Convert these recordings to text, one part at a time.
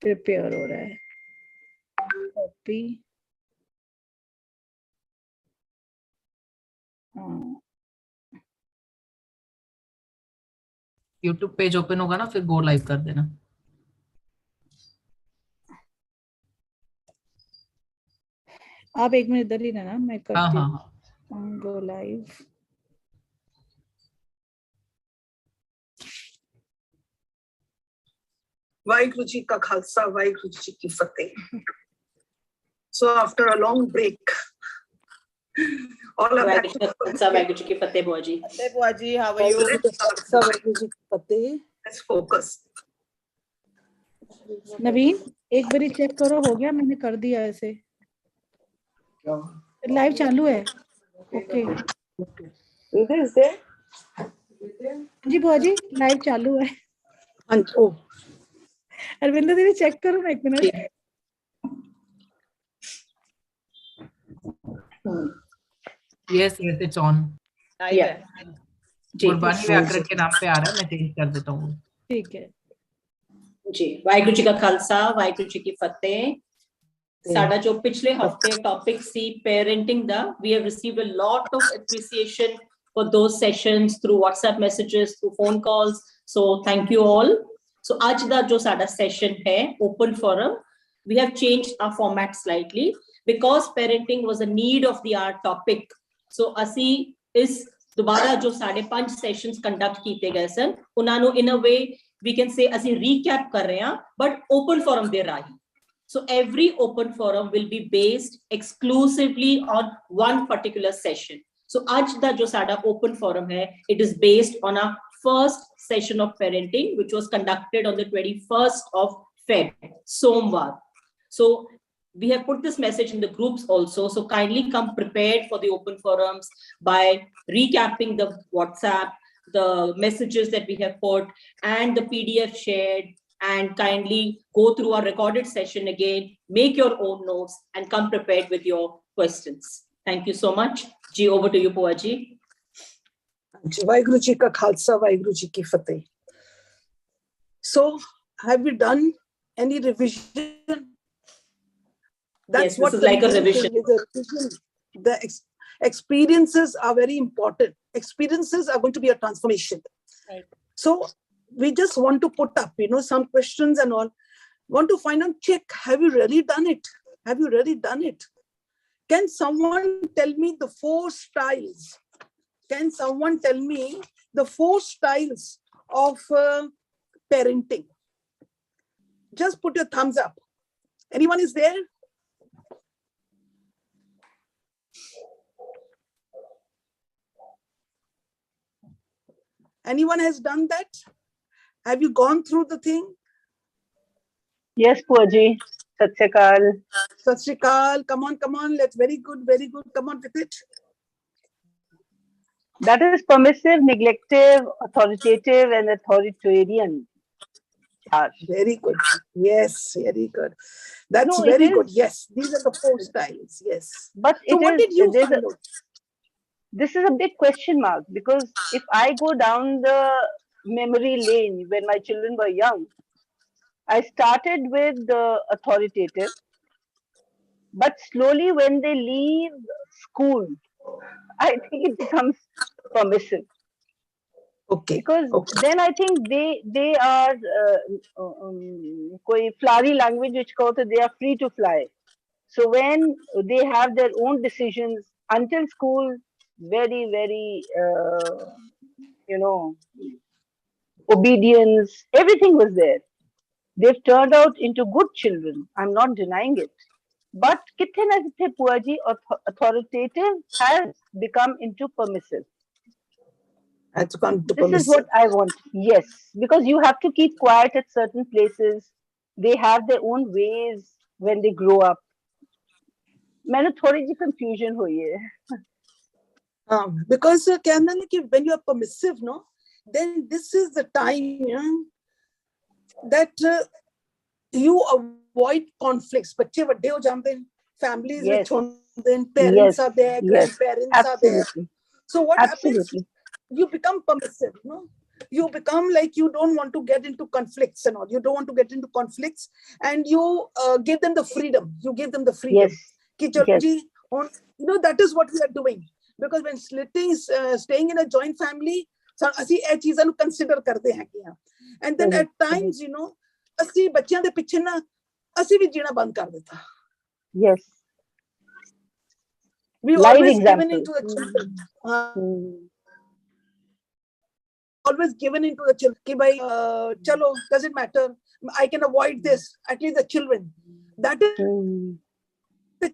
Prepare हो रहा है. कॉपी. YouTube पेज ओपन होगा ना, फिर गो लाइव कर देना. आप 1 मिनट इधर ही रहना, मैं करती हूँ. हाँ. Go live. वाहिगुरु जी का खालसा, वाहिगुरु जी की फतेह. So after a long break, all are back. Waheguru ji की फतेह. बुआ जी. Bhua Ji, how are you? Waheguru ji की फतेह. Let's focus. नवीन, एक बारी चेक करो, हो गया? मैंने कर दिया ऐसे. लाइव चालू है. ओके. Is there? जी बुआ जी, लाइव चालू है. अरविंदर दीदी चेक करो ना 1 minute. Yes, it's on. Gurbani व्याकरण के नाम पे आ रहा है, मैं चेंज कर देता हूँ. ठीक है जी. वाहिगुरु जी का खालसा, वाहिगुरु जी की फतेह. साडा जो पिछले हफ्ते टॉपिक सी पेरेंटिंग दा, we have received a lot of appreciation for those sessions through WhatsApp messages, through phone calls. So thank you all. So आज दा जो साडा session है open forum, we have changed our format slightly because parenting was a need of the hour topic. So असी इस दोबारा जो 5.5 sessions conduct कीते गए सन, उन्हां in a way we can say असी recap कर रहे हैं, but open forum दे रही. So every open forum will be based exclusively on one particular session. So आज दा जो साडा open forum है, it is based on our first session of parenting, which was conducted on the 21st of Feb, Somvar. So we have put this message in the groups also. So kindly come prepared for the open forums by recapping the WhatsApp, the messages that we have put, and the PDF shared. And kindly go through our recorded session again, make your own notes, and come prepared with your questions. Thank you so much. Ji, over to you, Bhua Ji. Waheguru ji का खालसा, वाहिगुरु जी की फतेह. So, have you done any revision? That's yes, what this is like a revision. The experiences are very important. Experiences are going to be a transformation. Right. So, we just want to put up, some questions and all. Want to find out, check, have you really done it? Have you really done it? Can someone tell me the 4 styles? Can someone tell me the 4 styles of parenting? Just put your thumbs up. Anyone is there? Anyone has done that? Have you gone through the thing? Yes, Bhua Ji. Sat Sri Akal. Sat Sri Akal. Come on. Let's very good. Come on with it. That is permissive, neglective, authoritative, and authoritarian. Very good. Yes, very good. That's very good. Yes, these are the 4 styles. Yes. But so what did you find out? This is a big question mark, because if I go down the memory lane when my children were young, I started with the authoritative, but slowly when they leave school, I think it becomes permissive. Okay. Because then I think they are koi flowery language which called they are free to fly. So when they have their own decisions until school, very, very, obedience, everything was there. They've turned out into good children. I'm not denying it. But kithe na kithe, Bhua Ji, authoritative has become into permissive. Has come to this permissive. Is what I want. Yes, because you have to keep quiet at certain places. They have their own ways when they grow up. मैंने थोड़ी सी confusion हुई है. Because when you are permissive, no, then this is the time that you avoid conflicts. बच्चे बड़े हो जाते हैं, families yes. which होते हैं, parents are there, grandparents are there. So what happens? You become permissive, no? you become like you don't want to get into conflicts and all. You don't want to get into conflicts, and you give them the freedom. You give them the freedom. Yes. Ki chalo Yes. ji, that is what we are doing. Because when staying in a joint family, ਅਸੀਂ ਇਹ ਚੀਜ਼ਾਂ ਨੂੰ consider ਕਰਦੇ ਹੈਗੇ ਆ, and then at times ਅਸੀਂ ਬੱਚਿਆਂ ਦੇ ਪਿੱਛੇ ਨਾ ਅਸੀਂ ਵੀ ਜੀਣਾ ਬੰਦ ਕਰ ਦਿੱਤਾ. Yes. We Live always given example. into the children. Always given into the children. Ki bhai, chalo, doesn't matter. I can avoid this. At least the children. That is, the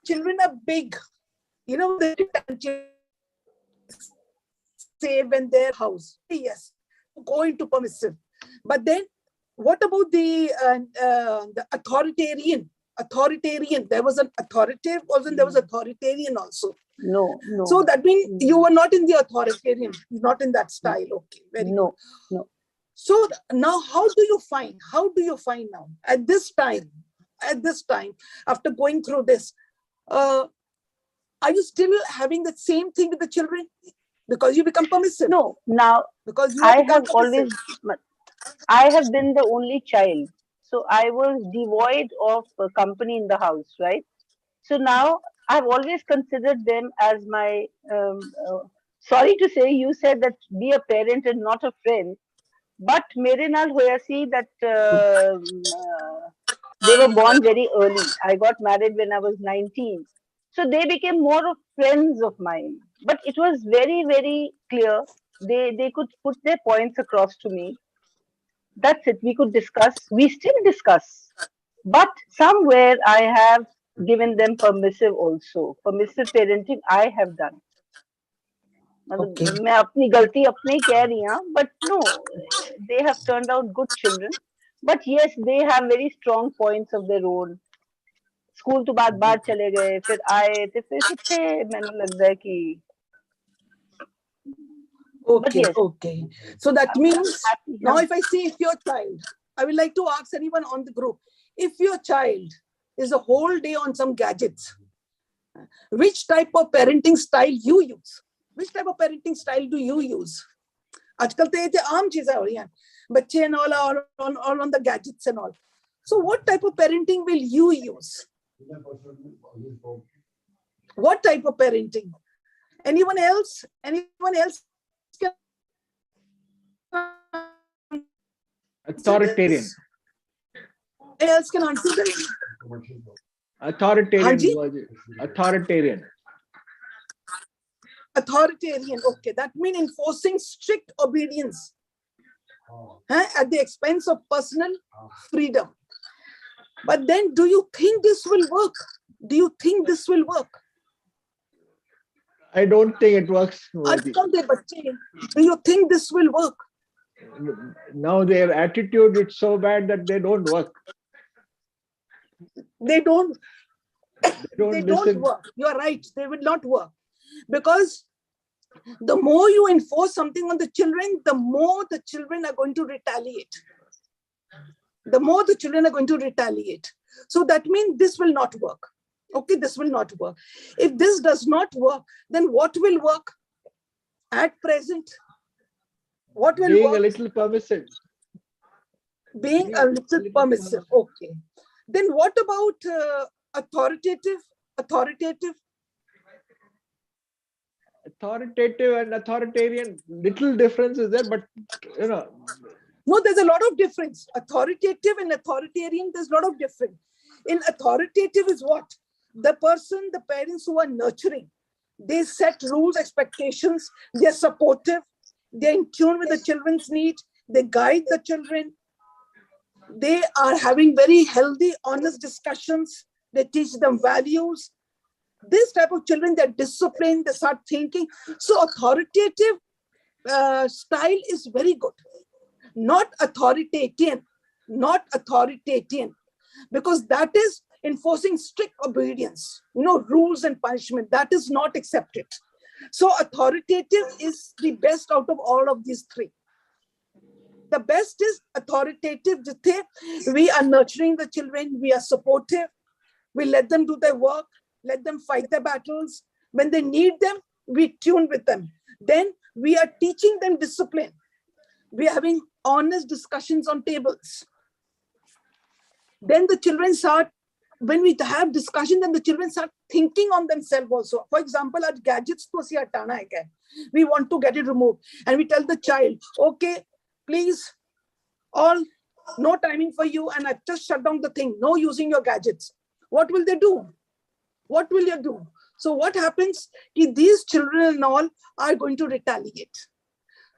children are big. They say when their house. Yes, go into permissive. But then, what about the authoritarian? Authoritarian. There was an authoritative also, and there was authoritarian also. No. So that means you were not in the authoritarian, not in that style. Okay, very No. good. No. So now, how do you find now at this time, after going through this, are you still having the same thing with the children? Because you become permissive. No. Now, because you I have been the only child. So I was devoid of company in the house, right? So now I've always considered them as my, sorry to say, you said that be a parent and not a friend. But mere naal hoya si that they were born very early. I got married when I was 19. So they became more of friends of mine. But it was very, very clear. They could put their points across to me. That's it. We could discuss. We still discuss. But somewhere I have given them permissive also. Permissive parenting I have done. Okay. मैं अपनी गलती अपने ही कह रही हूँ, but no, they have turned out good children. But yes, they have very strong points of their own. School तो बाद बाहर चले गए, फिर आए तो फिर कितने मैंने लगता है कि Okay, yes, okay. So that means happy, now if I see if your child, I would like to ask anyone on the group, if your child is a whole day on some gadgets, which type of parenting style you use? Which type of parenting style do you use? आजकल तो ये आम चीजें हो रही हैं, बच्चे and all on the gadgets and all. So what type of parenting will you use? What type of parenting? Anyone else? Anyone else? Authoritarian. Anyone else can answer this? Authoritarian. Authoritarian. Authoritarian. Okay, that means enforcing strict obedience at the expense of personal freedom. But then, do you think this will work? Do you think this will work? I don't think it works. Do you think this will work? Now their attitude is so bad that they don't work. They don't listen. work. You are right. They will not work. Because the more you enforce something on the children, the more the children are going to retaliate. The more the children are going to retaliate. So that means this will not work. Okay, this will not work. If this does not work, then what will work at present? What will Being work? a little permissive. Being a little permissive. Okay. Then what about authoritative? Authoritative And authoritarian, little difference is there, but No, there's a lot of difference. Authoritative and authoritarian, there's a lot of difference. In authoritative is what? The parents who are nurturing, they set rules, expectations, they're supportive, they're in tune with the children's needs, they guide the children, they are having very healthy, honest discussions, they teach them values. This type of children, they're disciplined, they start thinking. So authoritative style is very good. Not authoritarian, because that is enforcing strict obedience, rules and punishment. That is not accepted. So authoritative is the best out of all of these three. The best is authoritative. We are nurturing the children, we are supportive, we let them do their work, let them fight their battles. When they need them, we tune with them. Then we are teaching them discipline. We are having honest discussions on tables. Then the children start, when we have discussion, then the children start thinking on themselves also. For example, our gadgets, we want to get it removed. And we tell the child, okay, please, all, no timing for you. And I've just shut down the thing. No using your gadgets. What will they do? What will you do? So what happens? These children and all are going to retaliate.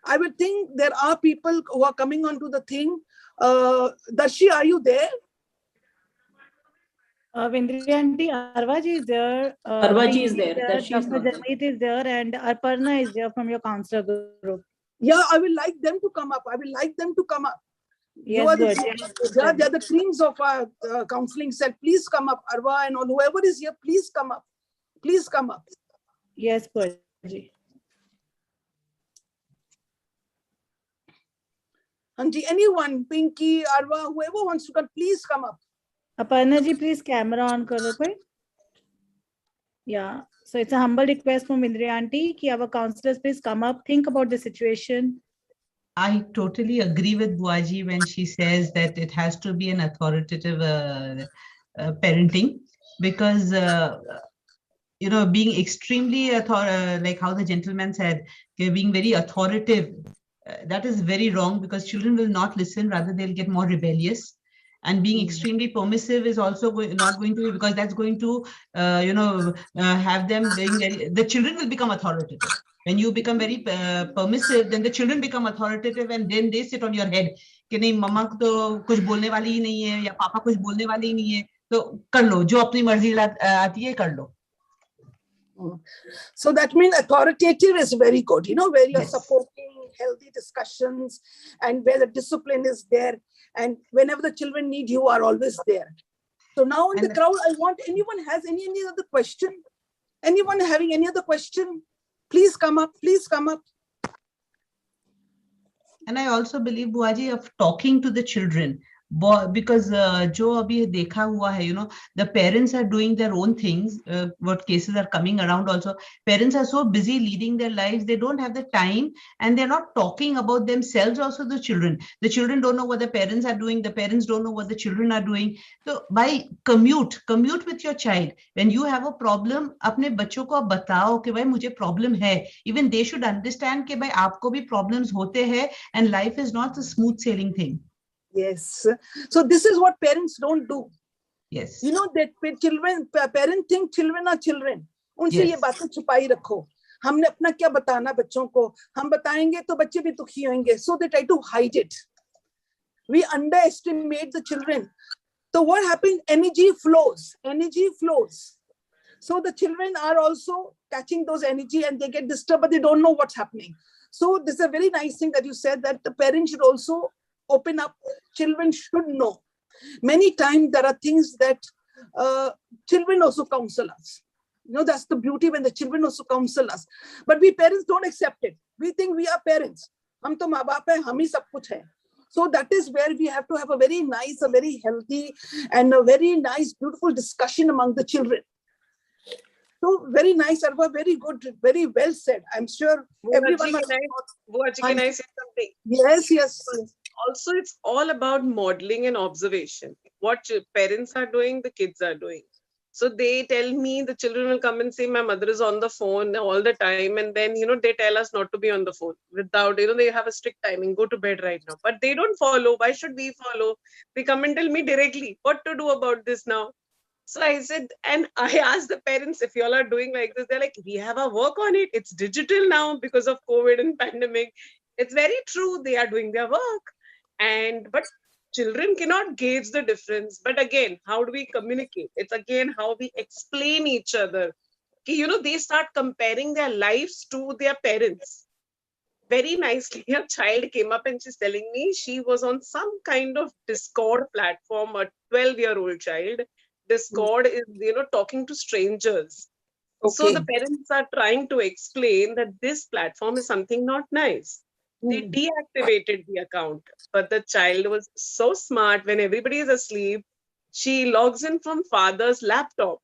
I would think there are people who are coming onto the thing. Darshi, are you there? Vindri Aunty, Arva Ji is there. Arva Ji is there. Darshi is Dr. not there. Jamit is there, and Aparna is there from your counselor group. Yeah, I will like them to come up. I will like them to come up. Yes, They are the creams of our counseling set. Please come up, Arva and all, whoever is here, please come up. Please come up. Yes, Bhua Ji. Anji, anyone, Pinky, Arva, whoever wants to come, please come up. Aparna Ji, please camera on karo koi. Yeah. So it's a humble request from Vindri Aunty ki our counselors please come up, think about the situation. I totally agree with Bhua Ji when she says that it has to be an authoritative parenting, because being extremely like how the gentleman said, being very authoritative, that is very wrong, because children will not listen, rather they'll get more rebellious. And being extremely permissive is also not going to be, because that's going to have them being the children will become authoritative. When you become very permissive, then the children become authoritative, and then they sit on your head कि नहीं मम्मा तो कुछ बोलने वाली ही नहीं है, या पापा कुछ बोलने वाले ही नहीं है, तो कर लो, जो अपनी मर्जी आती है कर लो. So that means authoritative is very good, where you're supporting healthy discussions and where the discipline is there. And whenever the children need, you are always there. So now in the crowd, I want anyone has any other question? Anyone having any other question? Please come up, please come up. And I also believe, Bhua Ji, of talking to the children, because jo abhi dekha hua hai, the parents are doing their own things. What cases are coming around also, parents are so busy leading their lives, they don't have the time, and they're not talking about themselves also. The children don't know what the parents are doing, the parents don't know what the children are doing. So by commute with your child. When you have a problem, apne bachcho ko batao कि भाई मुझे problem है. Even they should understand कि भाई आपको भी problems होते हैं, and life is not a smooth sailing thing. Yes. So this is what parents don't do. Yes. That parents think children are children. उनसे ये बातें छुपाई रखो. हमने अपना क्या बताना बच्चों को? हम बताएंगे तो बच्चे भी दुखी होंगे. So they try to hide it. We underestimate the children. So what happens? Energy flows. So the children are also catching those energy and they get disturbed, but they don't know what's happening. So this is a very nice thing that you said, that the parents should also open up. Children should know. Many times there are things that children also counsel us. That's the beauty, when the children also counsel us. But we parents don't accept it. We think we are parents. Hum to maa baap hai, hum hi sab kuch hai. So that is where we have to have a very nice, a very healthy, and a very nice, beautiful discussion among the children. So very nice, Arva, very good, very well said. I'm sure everyone must... Bhua Ji, can I say something? Yes. Also, it's all about modeling and observation. What parents are doing, the kids are doing. So they tell me, the children will come and say, my mother is on the phone all the time. And then, they tell us not to be on the phone without, they have a strict timing, go to bed right now. But they don't follow. Why should we follow? They come and tell me directly what to do about this now. So I said, and I asked the parents, if y'all are doing like this, they're like, we have our work on it. It's digital now because of COVID and pandemic. It's very true. They are doing their work. But children cannot gauge the difference. But again, how do we communicate? It's again how we explain each other. They start comparing their lives to their parents. Very nicely, a child came up and she's telling me she was on some kind of Discord platform, a 12-year-old child. Discord is, talking to strangers. Okay. So the parents are trying to explain that this platform is something not nice. They deactivated the account, but the child was so smart. When everybody is asleep, she logs in from father's laptop.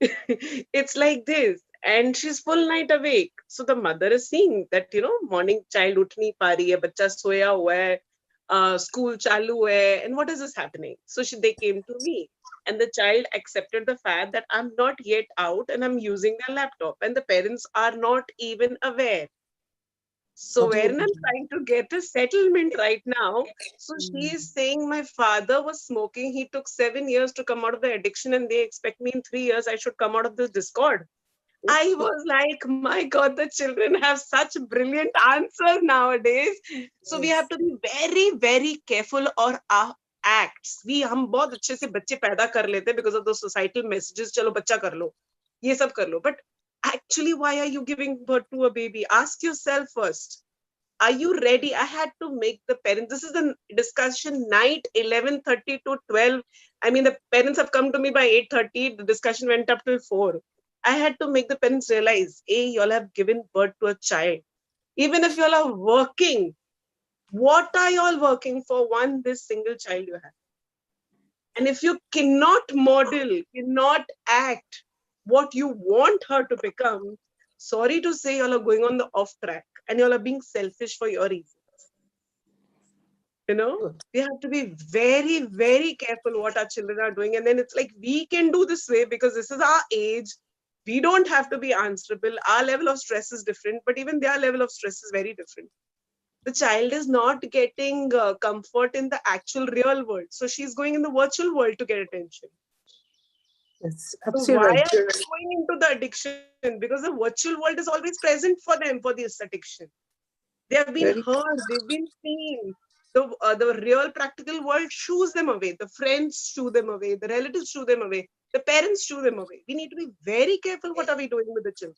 It's like this. and she's full night awake. So the mother is seeing that, morning child उठ नहीं पा रही है, बच्चा सोया हुआ है, school चालू है, and what is this happening? So they came to me, and the child accepted the fact that I'm not yet out and I'm using their laptop, and the parents are not even aware. So wherein I'm trying to get a settlement right now. So she is saying my father was smoking. He took 7 years to come out of the addiction, and they expect me in 3 years I should come out of this discord. I was like, my God, the children have such brilliant answers nowadays. So we have to be very, very careful or our acts. हम बहुत अच्छे से बच्चे पैदा कर लेते हैं because of the societal messages. चलो बच्चा कर लो, ये सब कर लो. But actually, why are you giving birth to a baby? Ask yourself first. Are you ready? I had to make the parents. This is the discussion night 11:30 to 12. I mean, the parents have come to me by 8:30. The discussion went up till 4. I had to make the parents realize, hey, y'all have given birth to a child. Even if y'all are working, what are y'all working for? One, this single child you have. And if you cannot model, cannot act what you want her to become, sorry to say, y'all are going on the off track and y'all are being selfish for your reasons. We have to be very, very careful what our children are doing. And then it's like, we can do this way because this is our age. We don't have to be answerable. Our level of stress is different, but even their level of stress is very different. The child is not getting comfort in the actual real world. So she's going in the virtual world to get attention. Yes, So absolutely why right. are they going into the addiction? Because the virtual world is always present for them for this addiction. They have been heard, they've been seen. The real practical world shoos them away. The friends shoo them away. The relatives shoo them away. The parents shoo them away. We need to be very careful. What are we doing with the children?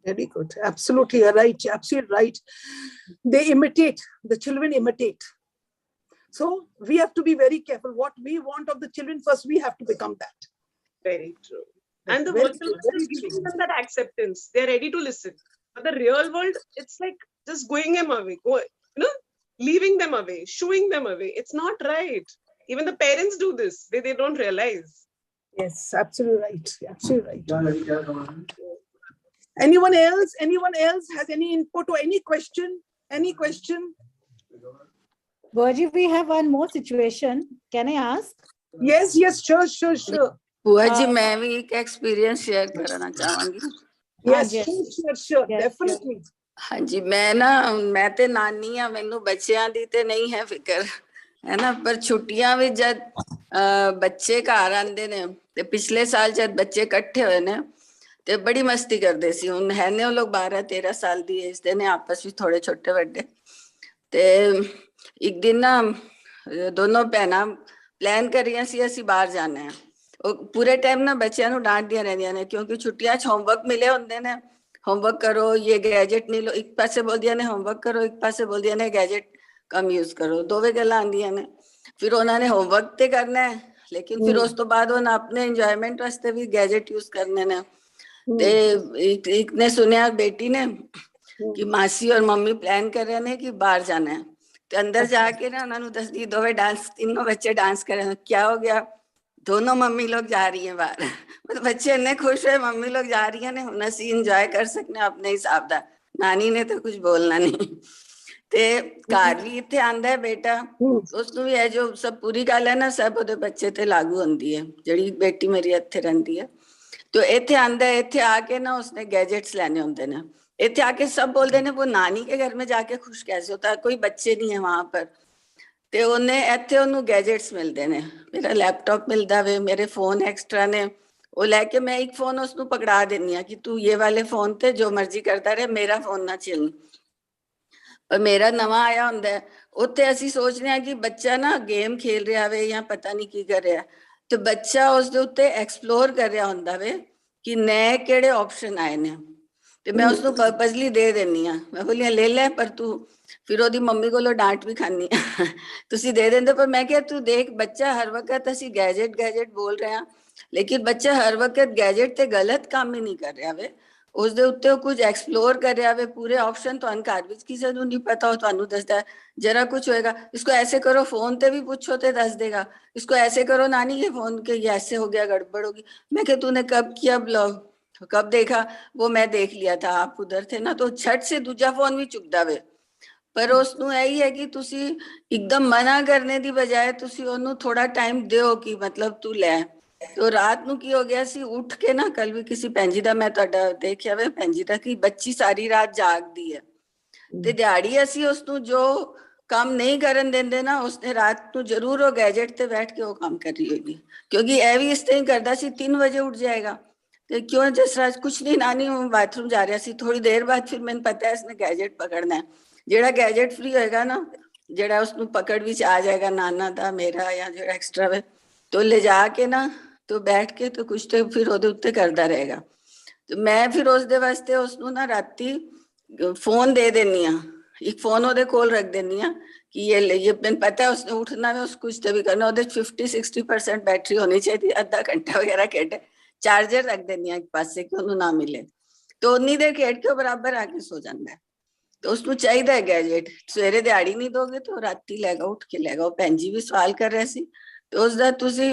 Very good. Absolutely, you're right. Absolutely right. They imitate. The children imitate. So we have to be very careful. What we want of the children first, we have to become that. Very true. And the virtual world is giving them that acceptance. They're ready to listen. But the real world, it's like just going them away. Leaving them away, shooing them away. It's not right. Even the parents do this. They don't realize. Yes, absolutely right. Absolutely right. Anyone else? Anyone else has any input or any question? Any question? Bhua Ji, we have one more situation. Can I ask? Yes, sure. बुआ जी मैं भी एक experience share करना चाहूंगी. Yes, sure, Yes, definitely. हाँ जी, मैं ते नानी हाँ, मैनू बच्चों दी ते नहीं है फिक्र, है ना, पर छुट्टियां भी जब बच्चे घर आंदे ने ते पिछले साल जब बच्चे इकट्ठे हुए ने ते बड़ी मस्ती करते सी. हुण है ने लोग 12-13 साल दी एज दे ने, आपस में थोड़े छोटे बड़े. ते एक दिन ना दोनों भैनां प्लान कर रही सी असीं बाहर जाना है. पूरे टाइम ना बच्चों नूं डांटदियां रहंदियां ने क्योंकि छुट्टियां च होमवर्क मिले हुंदे ने. होमवर्क करो, ये गैजेट नहीं लो. एक पासे बोलदियां ने होमवर्क करो, एक पासे बोलदियां ने गैजेट कम यूज करो. दोवें गल्लां आंदियां ने. फिर उन्होंने होमवर्क ते करना है, लेकिन फिर उस तो बाद उन्हें अपने एंजॉयमेंट वास्ते भी गैजेट यूज करने ने. ते एक ने सुनिया बेटी ने कि मासी और मम्मी प्लान कर रहे हैं कि बाहर जाना है. तो अंदर जाके ना उन्होंने दस दी दोवें डांस, तीनों बच्चे डांस कर रहे हैं. क्या हो गया? दोनों मम्मी लोग जा रही हैं बाहर. मतलब बच्चे इतने खुश हुए, मम्मी लोग जा रही हैं ने, हुण असीं इंजॉय कर सकने अपने हिसाब दा. नानी ने तो कुछ बोलना नहीं. ते घर भी इत्थे आंदा है बेटा, उसनूं भी है जो सब पूरी गल है ना, सब ओदे बच्चे ते लागू हुंदी है. जेड़ी बेटी मेरी इत्थे रहिंदी है, तो इत्थे आंदा है. इत्थे आके ना उसने गैजेट्स लेने होंदे ने. इत्थे आके सब बोलते हैं वो नानी के घर में जाके खुश कैसे होता है, कोई बच्चे नहीं है वहां पर. ते उन्हें इत्थे उन्हें गैजेट्स मिलते ने. मेरा लैपटॉप मिलता वे, मेरे फोन एक्सट्रा ने. वो लैके मैं एक फोन उसनू पकड़ा देनी है कि तू ये वाले फोन ते जो मर्जी करता रहे, मेरा फोन ना चल. पर मेरा नवा आया हुंदा है, उत्थे असीं सोचने हैं कि बच्चा ना गेम खेल रहा वे या पता नहीं की कर रहा, तो बच्चा उस दे उत्ते एक्सप्लोर कर रहा हुंदा वे कि नए केड़े ऑप्शन आए ने. ते मैं उसनू पर्पसली दे देनी हां. मैं बोली ले ले, पर तू फिर ओदी मम्मी कोलों डांट भी खानी. तुसी दे देंदे. पर मैं क्या, तू देख बच्चा हर वक्त असीं गैजेट बोल रहे हैं, लेकिन बच्चा हर वक्त गैजेट ते गलत काम ही नहीं कर रहा वे. उस दे उत्ते कुछ एक्सप्लोर कर रहा वे. पूरे ऑप्शन तो घर विच किसी नूं नहीं पता, हो तुहानूं दसदा. जरा कुछ होएगा, इसको ऐसे करो, फोन ते भी पूछो ते दस देगा. इसको ऐसे करो नानी, ये फोन के ये ऐसे हो गया, गड़बड़ होगी. मैं क्या, तूने कब किया ब्लॉग? तो कब देखा वो मैं देख लिया था, आप उधर थे ना, तो छट से दूजा फोन भी चुकदा वे। पर उसਨੂੰ ਇਹੀ ਹੈ ਕਿ ਤੁਸੀਂ ਇੱਕਦਮ ਮਨਾ ਕਰਨੇ ਦੀ ਬਜਾਏ ਤੁਸੀਂ ਉਹਨੂੰ ਥੋੜਾ ਟਾਈਮ ਦਿਓ ਕਿ ਮਤਲਬ ਤੂੰ ਲੈ। तो रात ਨੂੰ ਕੀ ਹੋ ਗਿਆ ਸੀ, ਉੱਠ ਕੇ ਨਾ ਕੱਲ ਵੀ ਕਿਸੇ ਭੈਣ ਜੀ ਦਾ ਮੈਂ ਤੁਹਾਡਾ ਦੇਖਿਆ ਵੇ ਭੈਣ ਜੀ ਦਾ, ਕਿ ਬੱਚੀ ਸਾਰੀ ਰਾਤ ਜਾਗਦੀ ਹੈ ਤੇ ਦਿਹਾੜੀ ਅਸੀਂ ਉਸਨੂੰ ਜੋ ਕੰਮ ਨਹੀਂ ਕਰਨ ਦਿੰਦੇ ਨਾ, ਉਸਨੇ ਰਾਤ ਨੂੰ ਜ਼ਰੂਰ ਉਹ ਗੈਜਟ ਤੇ ਬੈਠ ਕੇ ਉਹ ਕੰਮ ਕਰ ਰਹੀ ਹੋਗੀ। ਕਿਉਂਕਿ ਇਹ ਵੀ ਇਸ ਤਰ੍ਹਾਂ ਹੀ ਕਰਦਾ ਸੀ, 3 ਵਜੇ ਉੱਠ ਜਾਏਗਾ ਤੇ ਕਿਉਂ ਜਸਰਾਜ ਕੁਛ ਨਹੀਂ ਨਾਨੀ ਬਾਥਰੂਮ ਜਾ ਰਿਹਾ ਸੀ, ਥੋੜੀ ਦੇਰ ਬਾਅਦ ਫਿਰ ਮੈਨੂੰ ਪਤਾ ਹੈ ਇਸਨੇ ਗੈਜਟ ਪਕੜਨਾ ਹੈ। ਜਿਹੜਾ ਗੈਜਟ ਫ੍ਰੀ ਹੋਏਗਾ ਨਾ, ਜਿਹੜਾ ਉਸਨੂੰ ਪਕੜ ਵਿੱਚ ਆ ਜਾਏਗਾ ਨਾਨਾ ਦਾ ਮੇਰਾ ਜਾਂ ਜਿਹੜਾ ਐਕਸਟਰਾ ਵੇ, तो ले जाके ना तो बैठ के तो कुछ तो फिर ਉਹਦੇ ਉੱਤੇ ਕਰਦਾ ਰਹੇਗਾ। ਤੇ ਮੈਂ ਫਿਰ ਉਸ ਦੇ ਵਾਸਤੇ ਉਸਨੂੰ ਨਾ ਰਾਤੀ ਫੋਨ ਦੇ ਦੇਣੀ ਆ, ਇੱਕ ਫੋਨ ਉਹਦੇ ਕੋਲ ਰੱਖ ਦੇਣੀ ਆ ਕਿ ਇਹ ਮੈਨੂੰ ਪਤਾ ਉਸਨੇ ਉੱਠਣਾ ਹੈ, ਉਸ ਕੁਝ ਤੇ ਵੀ ਕਰਨਾ। ਉਹਦੇ 50-60% ਬੈਟਰੀ ਹੋਣੀ ਚਾਹੀਦੀ, ਅੱਧਾ ਘੰਟਾ ਵਗੈਰਾ ਖੇਡੇ, ਚਾਰਜਰ ਰੱਖ ਦੇਣੀ ਆ ਇੱਕ ਪਾਸੇ ਕਿ ਉਹਨੂੰ ਨਾ ਮਿਲੇ। ਤੇ ਉਨੀ ਦੇਰ ਖੇਡ ਕੇ ਉਹ ਬਰਾਬਰ ਆ ਕੇ ਸੋ ਜਾਂਦਾ ਹੈ। ਤੇ ਉਸਨੂੰ ਚਾਹੀਦਾ ਹੈ ਗੈਜਟ। ਸਵੇਰੇ ਦਿਹਾੜੀ ਨਹੀਂ ਦੋਗੇ ਤਾਂ ਰਾਤੀ ਲੈਗਾ, ਉੱਠ ਕੇ ਲੈਗਾ। ਉਹ ਭੈਣ ਜੀ ਵੀ ਸਵਾਲ ਕਰ ਰਹੇ ਸੀ, ਤੇ ਉਸਦਾ ਤੁਸੀਂ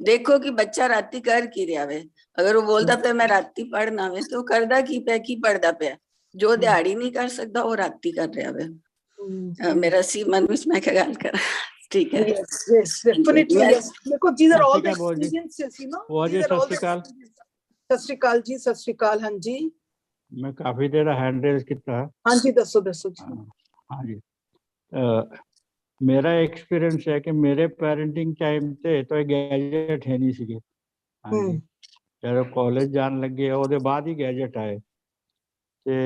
ਦੇਖੋ ਕਿ ਬੱਚਾ ਰਾਤੀ ਕਰ ਕੀ ਰਿਹਾ ਵੇ। ਅਗਰ ਉਹ ਬੋਲਦਾ ਪਿਆ ਮੈਂ ਰਾਤੀ ਪੜ੍ਹਨਾ ਵੇ, ਤੇ ਉਹ ਕਰਦਾ ਕੀ ਪਿਆ, ਕੀ ਪੜ੍ਹਦਾ ਪਿਆ। ਜੋ ਦਿਹਾੜੀ ਨਹੀਂ ਕਰ ਸਕਦਾ ਉਹ ਰਾਤੀ ਕਰ ਰਿਹਾ ਵੇ। ਮੇਰਾ ਸੀ ਮਨ ਵਿੱਚ ਮੈਂ ਕਿਹਾ ਗੱਲ ਕਰਾਂ, ਠੀਕ ਹੈ। Yes, definitely, yes. Because these are all the experiences, you know. These are all the experiences. ਸਤਿ ਸ਼੍ਰੀ ਅਕਾਲ ਜੀ, ਸਤਿ ਸ਼੍ਰੀ ਅਕਾਲ। ਹਾਂਜੀ, ਮੈਂ ਕਾਫੀ ਦੇਰ ਹੈਂਡ ਰੇਜ਼ ਕੀਤਾ। ਹਾਂਜੀ, ਦੱਸੋ ਦੱਸੋ ਜੀ। ਹਾਂਜੀ, ਮੇਰਾ ਐਕਸਪੀਰੀਅੰਸ ਹੈ ਕਿ ਮੇਰੇ ਪੈਰੈਂਟਿੰਗ ਟਾਈਮ ਤੇ ਤਾਂ ਗੈਜਟ ਹੈ ਨਹੀਂ ਸੀਗੇ। ਹਾਂਜੀ, ਜਦੋਂ ਕਾਲਜ ਜਾਣ ਲੱਗੇ ਉਹਦੇ ਬਾਅਦ ਹੀ ਗੈਜਟ ਆਏ। ਤੇ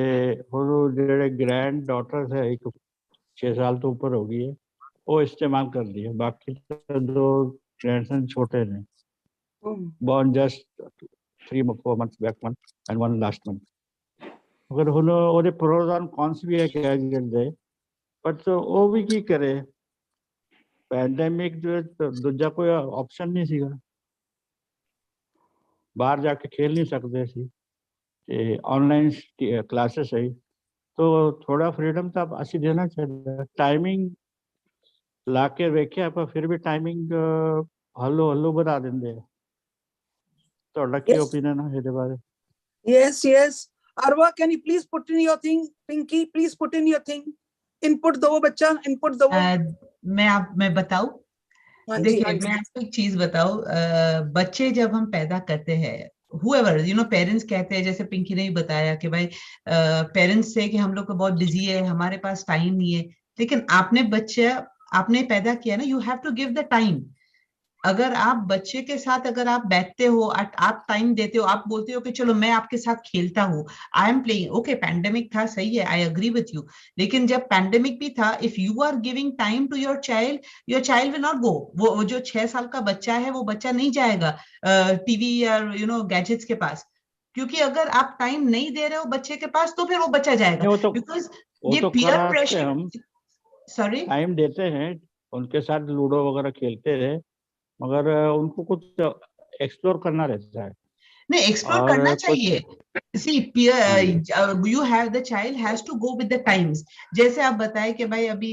ਹੁਣ ਜਿਹੜੇ ਗ੍ਰੈਂਡ ਡਾਟਰਸ ਹੈ, ਇੱਕ 6 ਸਾਲ ਤੋਂ ਉੱਪਰ ਹੋ ਗਈ ਹੈ, ਉਹ ਇਸਤੇਮਾਲ ਕਰਦੀ ਹੈ। ਬਾਕੀ ਦੋ ਗ੍ਰੈਂਡਸਨ ਛੋਟੇ ਨੇ, born just 3-4 months back one and one last month. ਅਗਰ ਹੁਣ ਉਹਦੇ ਪ੍ਰੋਜ਼ ਐਂਡ ਕੌਨਸ ਵੀ ਹੈ ਗੈਜਟ ਦੇ, ਬਟ ਉਹ ਵੀ ਕੀ ਕਰੇ, ਪੈਂਡੇਮਿਕ ਦੇ ਦੂਜਾ ਕੋਈ ਆਪਸ਼ਨ ਨਹੀਂ ਸੀਗਾ, ਬਾਹਰ ਜਾ ਕੇ ਖੇਲ ਨਹੀਂ ਸਕਦੇ ਸੀ, ਤੇ ਆਨਲਾਈਨ ਕਲਾਸਿਸ ਹੈ, तो थोड़ा फ्रीडम तो ਅਸੀਂ ਦੇਣਾ ਚਾਹੀਦਾ। ਟਾਈਮਿੰਗ ਲਾ ਕੇ ਵੇਖਿਆ ਪਰ ਫਿਰ ਵੀ ਟਾਈਮਿੰਗ ਹੱਲੋ ਵਧਾ ਦਿੰਦੇ ਆ। ਤੁਹਾਡਾ ਕੀ ਓਪੀਨੀਅਨ ਹੈ ਇਹਦੇ ਬਾਰੇ? Yes, yes. Arwa, can you please put in your thing? Pinky, please put in your thing. Input दो बच्चा, input दो। मैं बताऊं? देखिए, मैं आपको एक चीज बताऊं, बच्चे जब हम पैदा करते हैं, whoever, you know, पेरेंट्स कहते हैं, जैसे पिंकी ने भी बताया कि भाई पेरेंट्स से कि हम लोग को बहुत बिजी है, हमारे पास टाइम नहीं है। लेकिन आपने पैदा किया ना, you have to give the time. अगर आप बच्चे के साथ अगर आप बैठते हो, आप टाइम देते हो, आप बोलते हो कि चलो मैं आपके साथ खेलता हूँ, I am playing, okay pandemic था, सही है, आई एग्री विथ यू। लेकिन जब पैंडेमिक भी था, if you are giving time to your child will not go. वो जो 6 साल का बच्चा है, वो बच्चा नहीं जाएगा टीवी या यू नो गैजेट्स के पास, क्योंकि अगर आप टाइम नहीं दे रहे हो बच्चे के पास, तो फिर वो बच्चा जाएगा। बिकॉज ये पीयर प्रेशर, सॉरी, टाइम देते हैं, उनके साथ लूडो वगैरह खेलते रहे, मगर उनको कुछ एक्सप्लोर करना रहता है। नहीं, एक्सप्लोर करना चाहिए। See, you have the child has to go with the times. जैसे आप बताए कि भाई अभी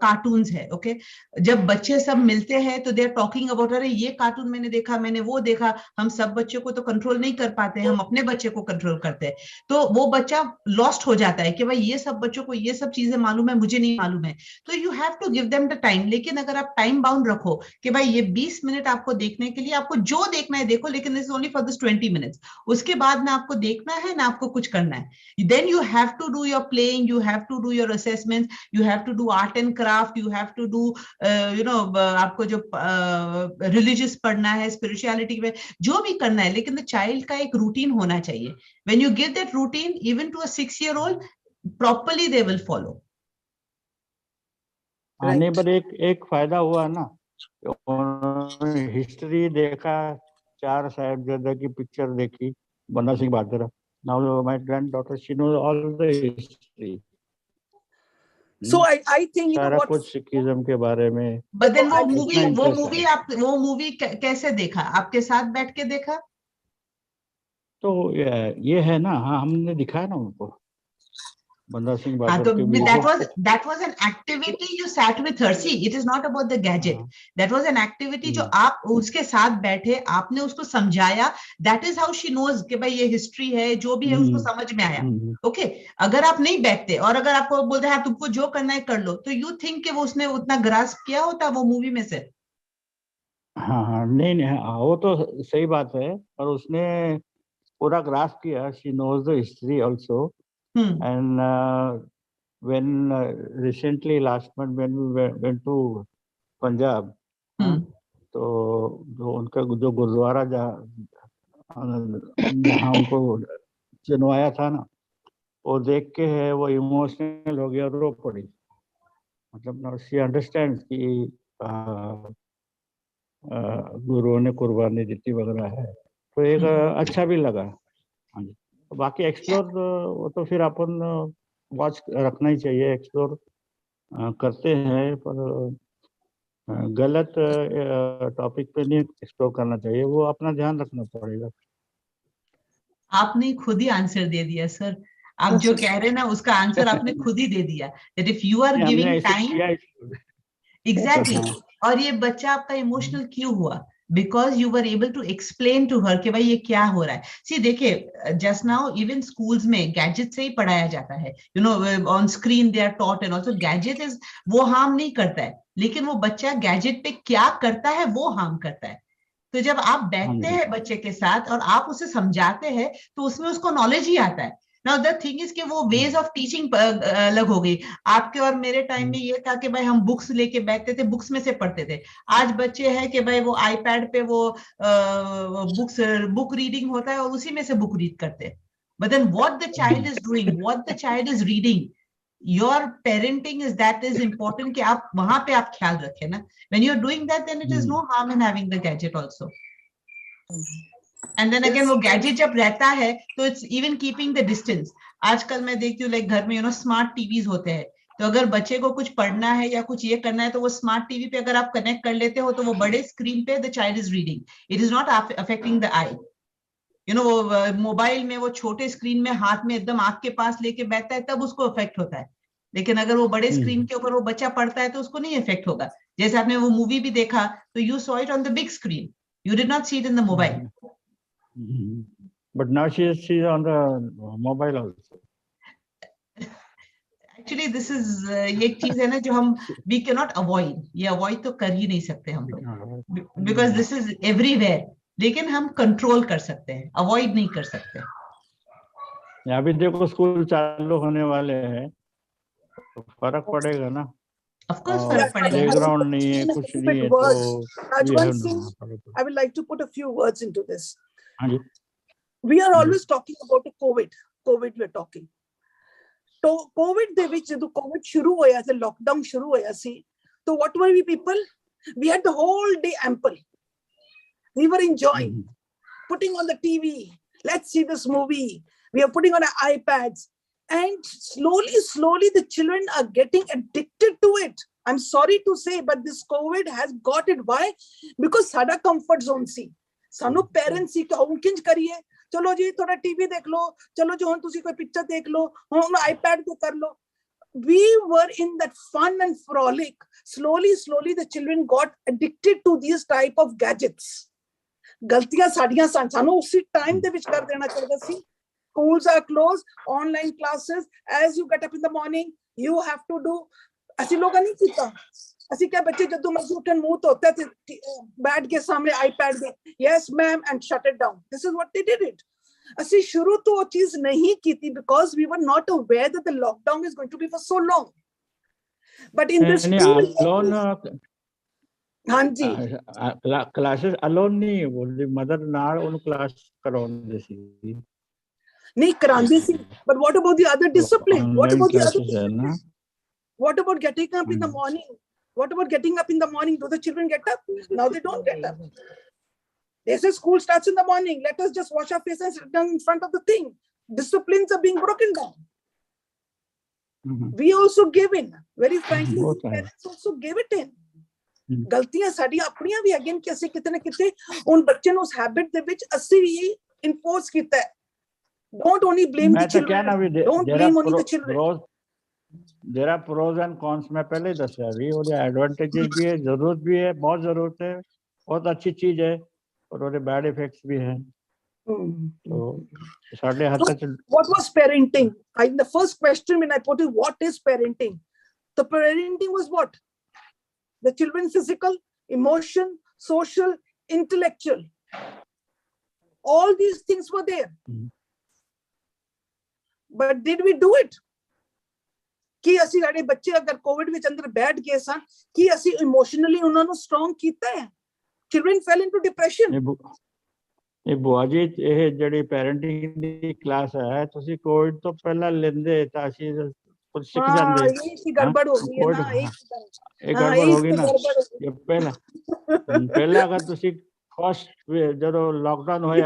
कार्टून्स है, ओके, जब बच्चे सब मिलते हैं तो दे आर टॉकिंग अबाउट, अरे ये कार्टून मैंने देखा, मैंने वो देखा। हम सब बच्चों को तो कंट्रोल नहीं कर पाते, हम अपने बच्चे को कंट्रोल करते हैं, तो वो बच्चा लॉस्ट हो जाता है कि भाई ये सब बच्चों को ये सब चीजें मालूम है, मुझे नहीं मालूम है। तो you have to give them the time. लेकिन अगर आप टाइम बाउंड रखो कि भाई ये 20 मिनट आपको देखने के लिए, आपको जो देखना है देखो, लेकिन this is only for this 20 minutes, उसके बाद ना आपको देखना है ना आपको कुछ करना है। Then you have to do your playing, you have to do your assessments, you have to do art and craft, you have to do you know, आपको जो religious पढ़ना है, spirituality में जो भी करना है, लेकिन the child का एक रूटीन होना चाहिए। When you give that routine even to a 6-year-old, properly they will follow. आने पर एक फायदा हुआ ना, हिस्ट्री देखा, 4 साहिबजादा की पिक्चर देखी, बन्ना Singh Bahadur. Now my granddaughter, she knows all the history. So I think you know सारा what, कुछ सिखिज्म के बारे में। But then वो मूवी कैसे देखा? आपके साथ बैठ के देखा? तो ये है ना, हाँ, हमने दिखाया ना उनको। बंदा सिंह हाँ, बहादुर तो के that was an activity you sat with her. See, it is not about the gadget. That was an activity जो आप उसके साथ बैठे, आपने उसको समझाया. That is how she knows कि भाई ये हिस्ट्री है, जो भी है उसको समझ में आया. ओके, अगर आप नहीं बैठते और अगर आपको बोलते हैं तुमको जो करना है कर लो, तो यू थिंक कि वो उसने उतना ग्रास्प किया होता वो मूवी में से? हाँ हाँ, नहीं हाँ, वो तो सही बात है, पर उसने पूरा ग्रास्प किया. She knows the history also. And when recently last month when we went to Punjab, तो जो उनका जो गुरुद्वारा जहाँ उनको चुनवाया था ना, वो देख के है वो इमोशनल हो गया, रो पड़ी. मतलब ना शी अंडरस्टैंड कि गुरुओं ने कुर्बानी दी वगैरह है, तो एक अच्छा भी लगा. हाँ जी. बाकी एक्सप्लोर वो तो फिर अपन वॉच रखना ही चाहिए. एक्सप्लोर करते हैं, पर गलत टॉपिक पे नहीं एक्सप्लोर करना चाहिए. वो अपना ध्यान रखना पड़ेगा. आपने खुद ही आंसर दे दिया सर. आप जो कह रहे हैं ना उसका आंसर आपने खुद ही दे दिया. That if you are giving time, exactly. और ये बच्चा आपका इमोशनल क्यों हुआ? Because you were able to explain to her कि भाई ये क्या हो रहा है. See, देखिए, just now even schools में gadget से ही पढ़ाया जाता है. You know, on screen they are taught and also gadget is वो harm नहीं करता है, लेकिन वो बच्चा gadget पे क्या करता है वो harm करता है. तो जब आप बैठते हैं बच्चे के साथ और आप उसे समझाते हैं तो उसमें उसको नॉलेज ही आता है. नाउ द थिंग इज कि वो वेज ऑफ टीचिंग अलग हो गई. आपके और मेरे टाइम में ये था कि भाई हम बुक्स लेके बैठते थे, बुक्स में से पढ़ते थे. आज बच्चे हैं कि भाई वो आईपैड पे वो बुक रीडिंग होता है और उसी में से बुक रीड करते हैं. But then what the child is doing, what the child is reading, your parenting is that is important कि आप वहां पे आप ख्याल रखें ना. When you're doing that, then it is no harm in having the gadget also. And then again वो gadget जब रहता है तो it's even keeping the distance. आजकल मैं देखती हूँ लाइक घर में स्मार्ट टीवीज होते हैं, तो अगर बच्चे को कुछ पढ़ना है या कुछ ये करना है तो वो स्मार्ट टीवी पे अगर आप कनेक्ट कर लेते हो तो वो बड़े स्क्रीन पे the child is reading. It is not affecting the eye. वो मोबाइल में वो छोटे स्क्रीन में हाथ में एकदम आंख के पास लेके बैठता है तब उसको इफेक्ट होता है. लेकिन अगर वो बड़े स्क्रीन के ऊपर वो बच्चा पढ़ता है तो उसको नहीं इफेक्ट होगा. जैसे आपने वो मूवी भी देखा तो you saw it on the big screen, you did not see it in the mobile. But now she is on the mobile also. Actually this is ये एक चीज है ना जो हम we cannot avoid. ये avoid तो कर ही नहीं सकते हम लोग, because this is everywhere. लेकिन हम कंट्रोल कर सकते हैं, अवॉइड नहीं कर सकते. अभी देखो स्कूल चालू होने वाले हैं, तो फर्क पड़ेगा ना. Of course फर्क पड़ेगा. प्लेग्राउंड नहीं है, कुछ नहीं है, तो I would like to put a few words into this. हाँ जी. We are always talking about COVID we're talking. तो COVID ਦੇ ਵਿੱਚ ਜਦੋਂ COVID ਸ਼ੁਰੂ ਹੋਇਆ ਸੀ, lockdown ਸ਼ੁਰੂ ਹੋਇਆ ਸੀ, तो what were we people? We had the whole day ample. We were enjoying, putting on the TV. Let's see this movie. We are putting on our iPads. And slowly the children are getting addicted to it. I'm sorry to say, but this COVID has got it. Why? Because साਡਾ comfort zone ਸੀ. ਸਾਨੂੰ parents ਸੀ ਕਿ ਹੁਣ ਕਿੰਜ ਕਰੀਏ, ਚਲੋ ਜੀ ਥੋੜਾ TV ਦੇਖ ਲਓ, ਚਲੋ ਜੀ ਹੁਣ ਤੁਸੀਂ ਕੋਈ ਪਿਕਚਰ ਦੇਖ ਲਓ, ਹੁਣ iPad ਤੇ ਕਰ ਲਓ. We were in that fun and frolic. Slowly the children got addicted to these type of gadgets. ਗਲਤੀਆਂ ਸਾਡੀਆਂ ਸਨ, ਸਾਨੂੰ ਉਸੇ ਟਾਈਮ ਦੇ ਵਿੱਚ ਕਰ ਦੇਣਾ ਚਾਹੀਦਾ ਸੀ. Schools are closed, online classes, as you get up in the morning, you have to do. ਅਸੀਂ ਲੋਕਾਂ ਨਹੀਂ ਕੀਤਾ. ਅਸੀਂ ਕਿਹਾ ਬੱਚੇ ਜਦੋਂ ਮਰਜ਼ੀ ਉੱਠਣ ਮੂੰਹ ਧੋਤਾ ਤੇ ਬੈਠ ਕੇ ਸਾਹਮਣੇ iPad ਦੇ yes ma'am and shut it down. This is what they did it. ਅਸੀਂ ਸ਼ੁਰੂ ਤੋਂ ਉਹ ਚੀਜ਼ ਨਹੀਂ ਕੀਤੀ because we were not aware that the lockdown is going to be for so long. But in this alone ਹਾਂਜੀ classes alone ਨਹੀਂ, ਉਹਦੀ ਮਦਰ ਨਾਲ ਉਹਨੂੰ ਕਲਾਸ ਕਰਾਉਂਦੇ ਸੀ. ਨਹੀਂ ਕਰਾਉਂਦੇ ਸੀ, but what about the other discipline? What about the other discipline? What about getting up in the morning? What about getting up in the morning? Do the children get up? Now they don't get up. They say school starts in the morning. Let us just wash our faces and sit down in front of the thing. Disciplines are being broken down. We also give in. Very frankly, parents also give it in. ਗਲਤੀਆਂ ਸਾਡੀਆਂ ਆਪਣੀਆਂ ਵੀ ਹੈਗੀਆਂ ਕਿ ਅਸੀਂ ਕਿਤੇ ਨਾ ਕਿਤੇ ਹੁਣ ਬੱਚੇ ਨੂੰ ਉਸ ਹੈਬਿਟ ਦੇ ਵਿੱਚ ਅਸੀਂ ਵੀ ਇਨਫੋਰਸ ਕੀਤਾ ਹੈ Don't only blame the मैं तो क्या ना children. भी Don't blame only the children. there are pros and cons. मैं पहले ही दसा भी और एडवांटेजेस भी है, जरूरत भी है, बहुत जरूरत है, बहुत अच्छी चीज है, और ਉਹਦੇ बैड इफेक्ट्स भी हैं. तो साढ़े हाथ तक. What was parenting? The first question when I put it, what is parenting? The parenting was what? The children physical, emotion, social, intellectual. All these things were there. But did we do it? कि ਅਸੀਂ ਸਾਡੇ ਬੱਚੇ ਅਗਰ Covid ਵਿੱਚ ਅੰਦਰ ਬੈਠ ਗਏ ਸਨ, ਕਿ ਅਸੀਂ ਇਮੋਸ਼ਨਲੀ ਉਹਨਾਂ ਨੂੰ ਸਟਰੋਂਗ ਕੀਤਾ ਹੈ? Children fell into depression. ਇਹ ਬੁਆ ਜੀ, ਇਹ ਜਿਹੜੀ ਪੈਰੈਂਟਿੰਗ ਦੀ ਕਲਾਸ ਹੈ, ਤੁਸੀਂ ਕੋਵਿਡ ਤੋਂ ਪਹਿਲਾਂ ਲੈਂਦੇ ਤਾਂ ਅਸੀਂ ਸਿੱਖ ਜਾਂਦੇ. ਇਹ ਕੀ ਗੜਬੜ ਹੋ ਗਈ ਹੈ ਨਾ, ਇਹ ਗੜਬੜ ਹੋ ਗਈ ਨਾ. ਪਹਿਲਾਂ ਅਗਰ ਤੁਸੀਂ ਫਸਟ ਜਦੋਂ ਲਾਕਡਾਊਨ ਹੋਇਆ,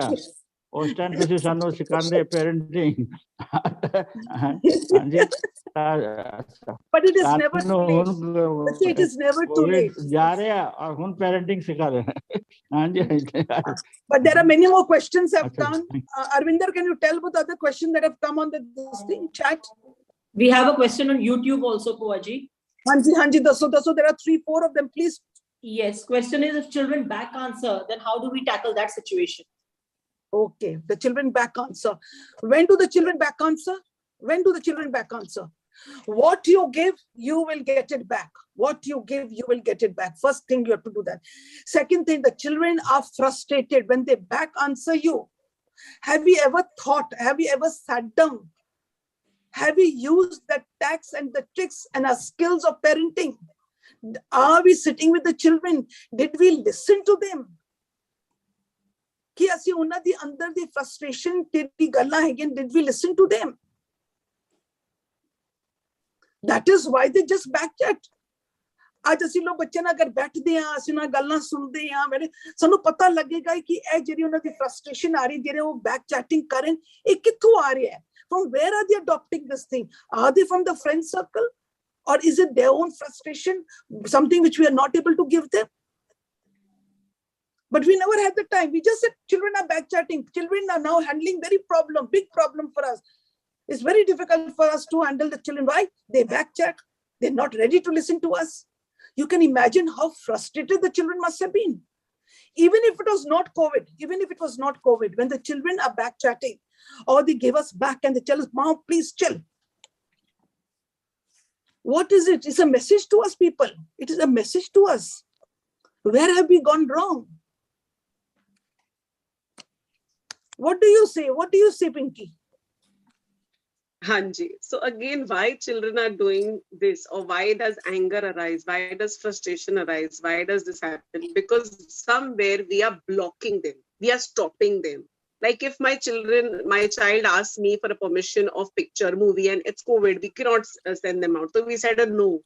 ਉਸ ਟਾਈਮ ਤੁਸੀਂ ਸਾਨੂੰ ਸਿਖਾਉਂਦੇ ਪੈਰੈਂਟਿੰਗ. ਹਾਂਜੀ. But it is never too late. It is never too late. ਜਾ ਰਿਹਾ ਔਰ ਹੁਣ ਪੈਰੈਂਟਿੰਗ ਸਿਖਾ ਰਹੇ. ਹਾਂਜੀ. But there are many more questions have come. Arvinder, can you tell about the other questions that have come on this thing chat? We have a question on YouTube also, Bhua Ji. Hanji, daso. There are 3-4 of them, please. Yes. Question is, if children back answer, then how do we tackle that situation? Okay, the children back answer. When do the children back answer? When do the children back answer? What you give, you will get it back. What you give, you will get it back. First thing, you have to do that. Second thing, the children are frustrated when they back answer you. Have you ever thought, have you ever sat down? Have we used the tactics and the tricks and our skills of parenting? Are we sitting with the children? Did we listen to them? कि ਅਸੀਂ ਉਹਨਾਂ ਦੀ ਅੰਦਰ ਦੀ frustration ਦੀ ਗੱਲਾਂ ਹੈਗੀਆਂ, did we listen to them? That is why they just backchat. ਅੱਜ ਅਸੀਂ ਲੋਕ ਬੱਚੇ ਨਾਲ ਅਗਰ ਬੈਠਦੇ ਆ, ਅਸੀਂ ਉਹਨਾਂ ਗੱਲਾਂ ਸੁਣਦੇ ਆ, ਸਾਨੂੰ ਪਤਾ ਲੱਗੇਗਾ ਕਿ ਇਹ ਜਿਹੜੀ ਉਹਨਾਂ ਦੀ frustration ਆ ਰਹੀ, ਜਿਹੜੇ ਉਹ back chatting ਕਰਨ, ਇਹ ਕਿੱਥੋਂ ਆ ਰਿਹਾ ਹੈ? From where are they adopting this thing? Are they from the friend circle? Or is it their own frustration, something which we are not able to give them? But we never had the time. We just said children are backchatting. Children are now handling big problem for us. It's very difficult for us to handle the children. Why? They backchat. They're not ready to listen to us. You can imagine how frustrated the children must have been. Even if it was not COVID, when the children are backchatting, or they give us back and they tell us, Mom, please chill. What is it? It's a message to us, people. It is a message to us. Where have we gone wrong? What do you say? What do you say, Pinky? Hanji. So again, why children are doing this, or why does anger arise? Why does frustration arise? Why does this happen? Because somewhere we are blocking them. We are stopping them. Like if my child asks me for a permission of picture, movie, and it's COVID, we cannot send them out. So we said a no.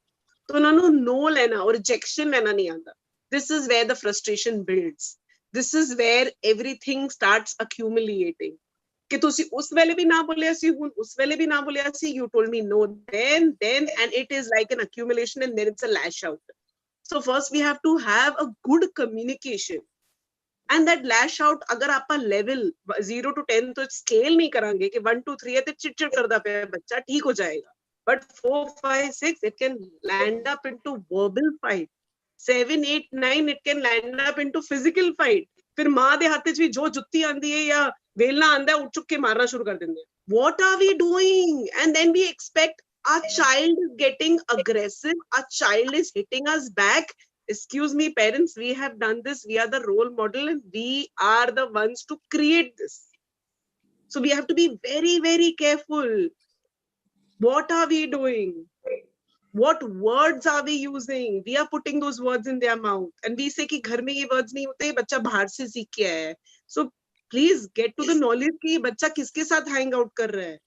So no lena or rejection lena nahi aanda. This is where the frustration builds. This is where everything starts accumulating. कि तुसी उस वेले भी ना बोलिया सी, हुन उस वेले भी ना बोलिया सी, you told me no then, and it is like an accumulation, and then it's a lash out. So first we have to have a good communication. And that lash out, अगर आपका level 0 to 10 तो scale नहीं करांगे कि 1 to 3 है तो चिड़चिड़ करता पे बच्चा ठीक हो जाएगा. But 4, 5, 6 it can land up into verbal fight. 7, 8, 9 it can land up into physical fight. फिर माँ दे हाथ में जो जुत्ती आंदी है या वेलना आंदा है, उठ चुक के मारना शुरू कर देंगे. What are we doing? And then we expect our child is getting aggressive. Our child is hitting us back. Excuse me, parents, we have done this. We are the role model and we are the ones to create this. So we have to be very, very careful. What are we doing? What words are we using? We are putting those words in their mouth. And we say कि घर में ये words नहीं होते, बच्चा बाहर से सीख के आया है. So please get to the knowledge कि बच्चा किसके साथ hang out कर रहा है.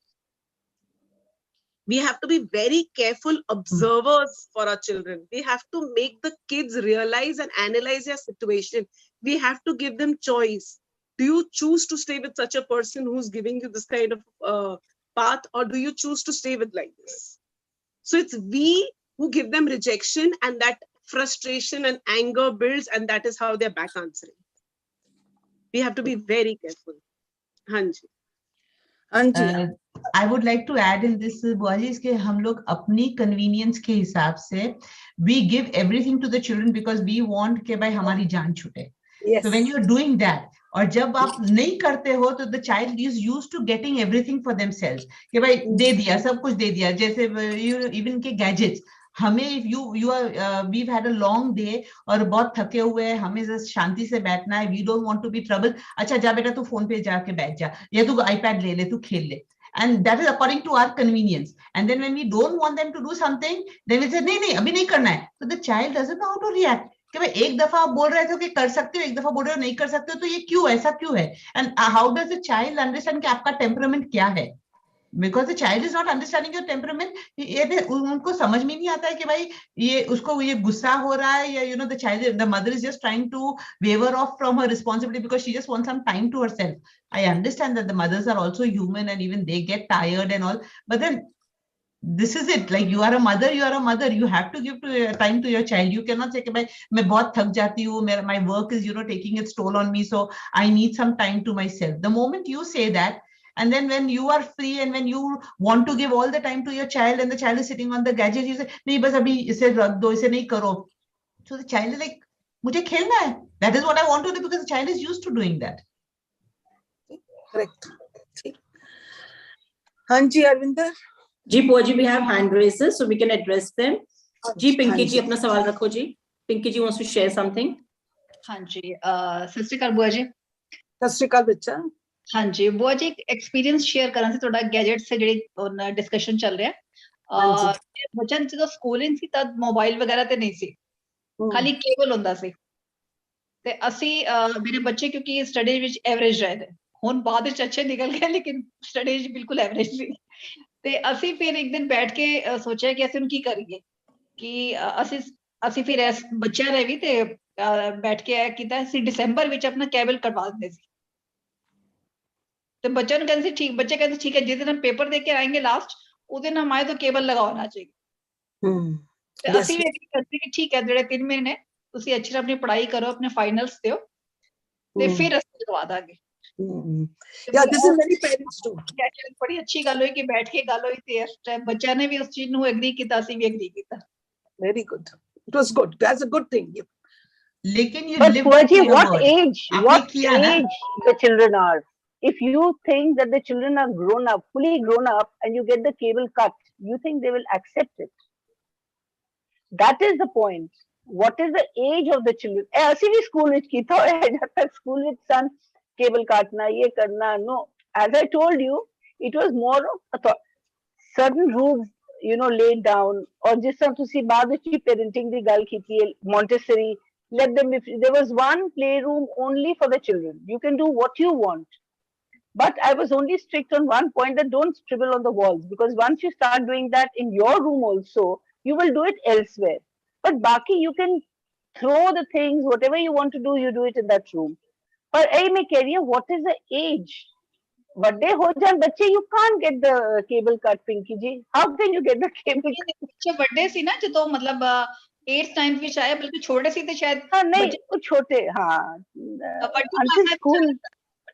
We have to be very careful observers for our children. We have to make the kids realize and analyze their situation. We have to give them choice. Do you choose to stay with such a person who's giving you this kind of path, or do you choose to stay with like this? So it's we who give them rejection, and that frustration and anger builds, and that is how they're back answering. We have to be very careful. Hanji. Anji, I would like to add in this, Bhua Ji, कि हम लोग अपनी convenience के हिसाब से we give everything to the children because we want कि भाई हमारी जान छूटे. yes. So when you're doing that, और जब आप नहीं करते हो तो the child is used to getting everything for themselves. कि भाई दे दिया, सब कुछ दे दिया. जैसे even के gadgets. हमें if you are we've had a long day और बहुत थके हुए हैं, हमें जस्ट शांति से बैठना है. We don't want to be trouble. अच्छा जा बेटा तू फोन पे जाके बैठ जा, या तू iPad ले ले, तू खेल ले. And that is according to our convenience. And then when we don't want them to do something, then we say नहीं नहीं अभी नहीं करना है. So the child doesn't know how to react. कि भाई एक दफा आप बोल रहे थे कि कर सकते हो, एक दफा बोल रहे हो नहीं कर सकते हो, तो ये क्यों, ऐसा क्यों है? And how does the child understand कि आपका temperament क्या है? Because the child is not understanding your temperament. ये उनको समझ में नहीं आता है कि भाई ये उसको ये गुस्सा हो रहा है, या the child, the mother is just trying to waver off from her responsibility because she just wants some time to herself. I understand that the mothers are also human and even they get tired and all, but then this is it. Like you are a mother, you have to give time to your child. You cannot say कि भाई मैं बहुत थक जाती हूँ, my work is taking its toll on me, so I need some time to myself. The moment you say that, and then when you are free and when you want to give all the time to your child and the child is sitting on the gadget, you say नहीं बस अभी इसे रख दो, इसे नहीं करो. So the child is like मुझे खेलना है. That is what I want to do because the child is used to doing that. Correct. Anji, Arvinder. जी बुआ जी, we have hand raises so we can address them. जी पिंकी जी अपना सवाल रखो जी. पिंकी जी wants to share something. हाँ जी, सत श्री अकाल बुआ जी. सत श्री अकाल बच्चा. हाँ जी बुआ जी, एक्सपीरियंस शेयर करना से थोड़ा गैजेट से ਜਿਹੜੀ डिस्कशन चल रहा है. बच्चन ਜਦੋਂ ਸਕੂਲਿੰਗ ਸੀ ਤਦ ਮੋਬਾਈਲ ਵਗੈਰਾ ਤੇ ਨਹੀਂ ਸੀ, ਖਾਲੀ ਕੇਬਲ ਹੁੰਦਾ ਸੀ. ਤੇ ਅਸੀਂ ਮੇਰੇ ਬੱਚੇ ਕਿਉਂਕਿ ਸਟੱਡੀ ਵਿੱਚ ਐਵਰੇਜ ਰਹੇ ਨੇ, ਹੁਣ ਬਾਅਦ ਵਿੱਚ ਅੱਛੇ ਨਿਕਲ ਗਏ ਲੇਕਿਨ ਸਟੱਡੀ ਵਿੱਚ ਬਿਲਕੁਲ ਐਵਰੇਜ ਸੀ. ਤੇ ਅਸੀਂ ਫਿਰ ਇੱਕ ਦਿਨ ਬੈਠ ਕੇ ਸੋਚਿਆ ਕਿ ਅਸੀਂ ਹੁਣ ਕੀ ਕਰੀਏ, ਕਿ ਅਸੀਂ ਫਿਰ ਇਸ ਬੱਚਿਆਂ ਨੇ ਵੀ ਤੇ ਬੈਠ ਕੇ ਆਇਆ ਕੀਤਾ, ਅਸੀਂ ਦਸੰਬਰ ਵਿੱਚ ਆਪਣਾ ਕੇਬਲ ਕਟਵਾ ਦਿੰਦੇ ਸੀ. ਤੇ ਬੱਚਿਆਂ ਨੂੰ ਕਹਿੰਦੇ ਸੀ ਠੀਕ, ਬੱਚੇ ਕਹਿੰਦੇ ਠੀਕ ਹੈ, ਜਿਸ ਦਿਨ ਪੇਪਰ ਦੇ ਕੇ ਆएंगे ਲਾਸਟ ਉਸ ਦਿਨ ਹਮਾਰੇ ਤੋਂ ਕੇਬਲ ਲਗਾਉਣਾ ਚਾਹੀਦਾ. ਤੇ ਅਸੀਂ ਵੀ ਇਹ ਕਰਦੇ ਕਿ ਠੀਕ ਹੈ ਜਿਹੜੇ 3 ਮਹੀਨੇ ਤੁਸੀਂ ਅੱਛੀ ਤਰ੍ਹਾਂ ਆਪਣੀ ਪੜ੍ਹਾਈ ਕਰੋ, ਆਪਣੇ ਫਾਈਨਲਸ ਦਿਓ ਤੇ ਫਿਰ ਅਸੀਂ ਲਗਵਾ ਦਾਂਗੇ. Yeah, this is many parents do. ਬੜੀ ਅੱਛੀ ਗੱਲ ਹੋਈ ਕਿ ਬੈਠ ਕੇ ਗੱਲ ਹੋਈ ਤੇ ਬੱਚਿਆਂ ਨੇ ਵੀ ਉਸ ਚੀਜ਼ ਨੂੰ ਐਗਰੀ ਕੀਤਾ, ਅਸੀਂ ਵੀ ਐਗਰੀ ਕੀਤਾ. Very good. It was good. That's a good thing. लेकिन you But live Bhua Ji, with your what word. age the children are? If you think that the children are grown up, fully grown up, and you get the cable cut, you think they will accept it? That is the point. What is the age of the children? ऐसी भी school with kita है जब तक school with son cable काटना ये करना. No, as I told you, it was more of a certain rules laid down. और जिस तरह तुसी बाद में parenting दी गल कीती है, Montessori, let them, if there was one playroom only for the children, you can do what you want. But I was only strict on one point, that don't scribble on the walls, because once you start doing that in your room also, you will do it elsewhere. But baki, you can throw the things, whatever you want to do, you do it in that room. But I may carry, what is the age? Vadde ho jaan bacche, you can't get the cable cut, Pinky ji. How can you get the cable cut? बच्चे बड़े सी ना जो मतलब 8th 9th ਵਿੱਚ ਆਏ, ਬਲਕਿ ਛੋਟੇ ਸੀ ਤੇ ਸ਼ਾयਦ हाँ नहीं वो छोटे, हाँ until school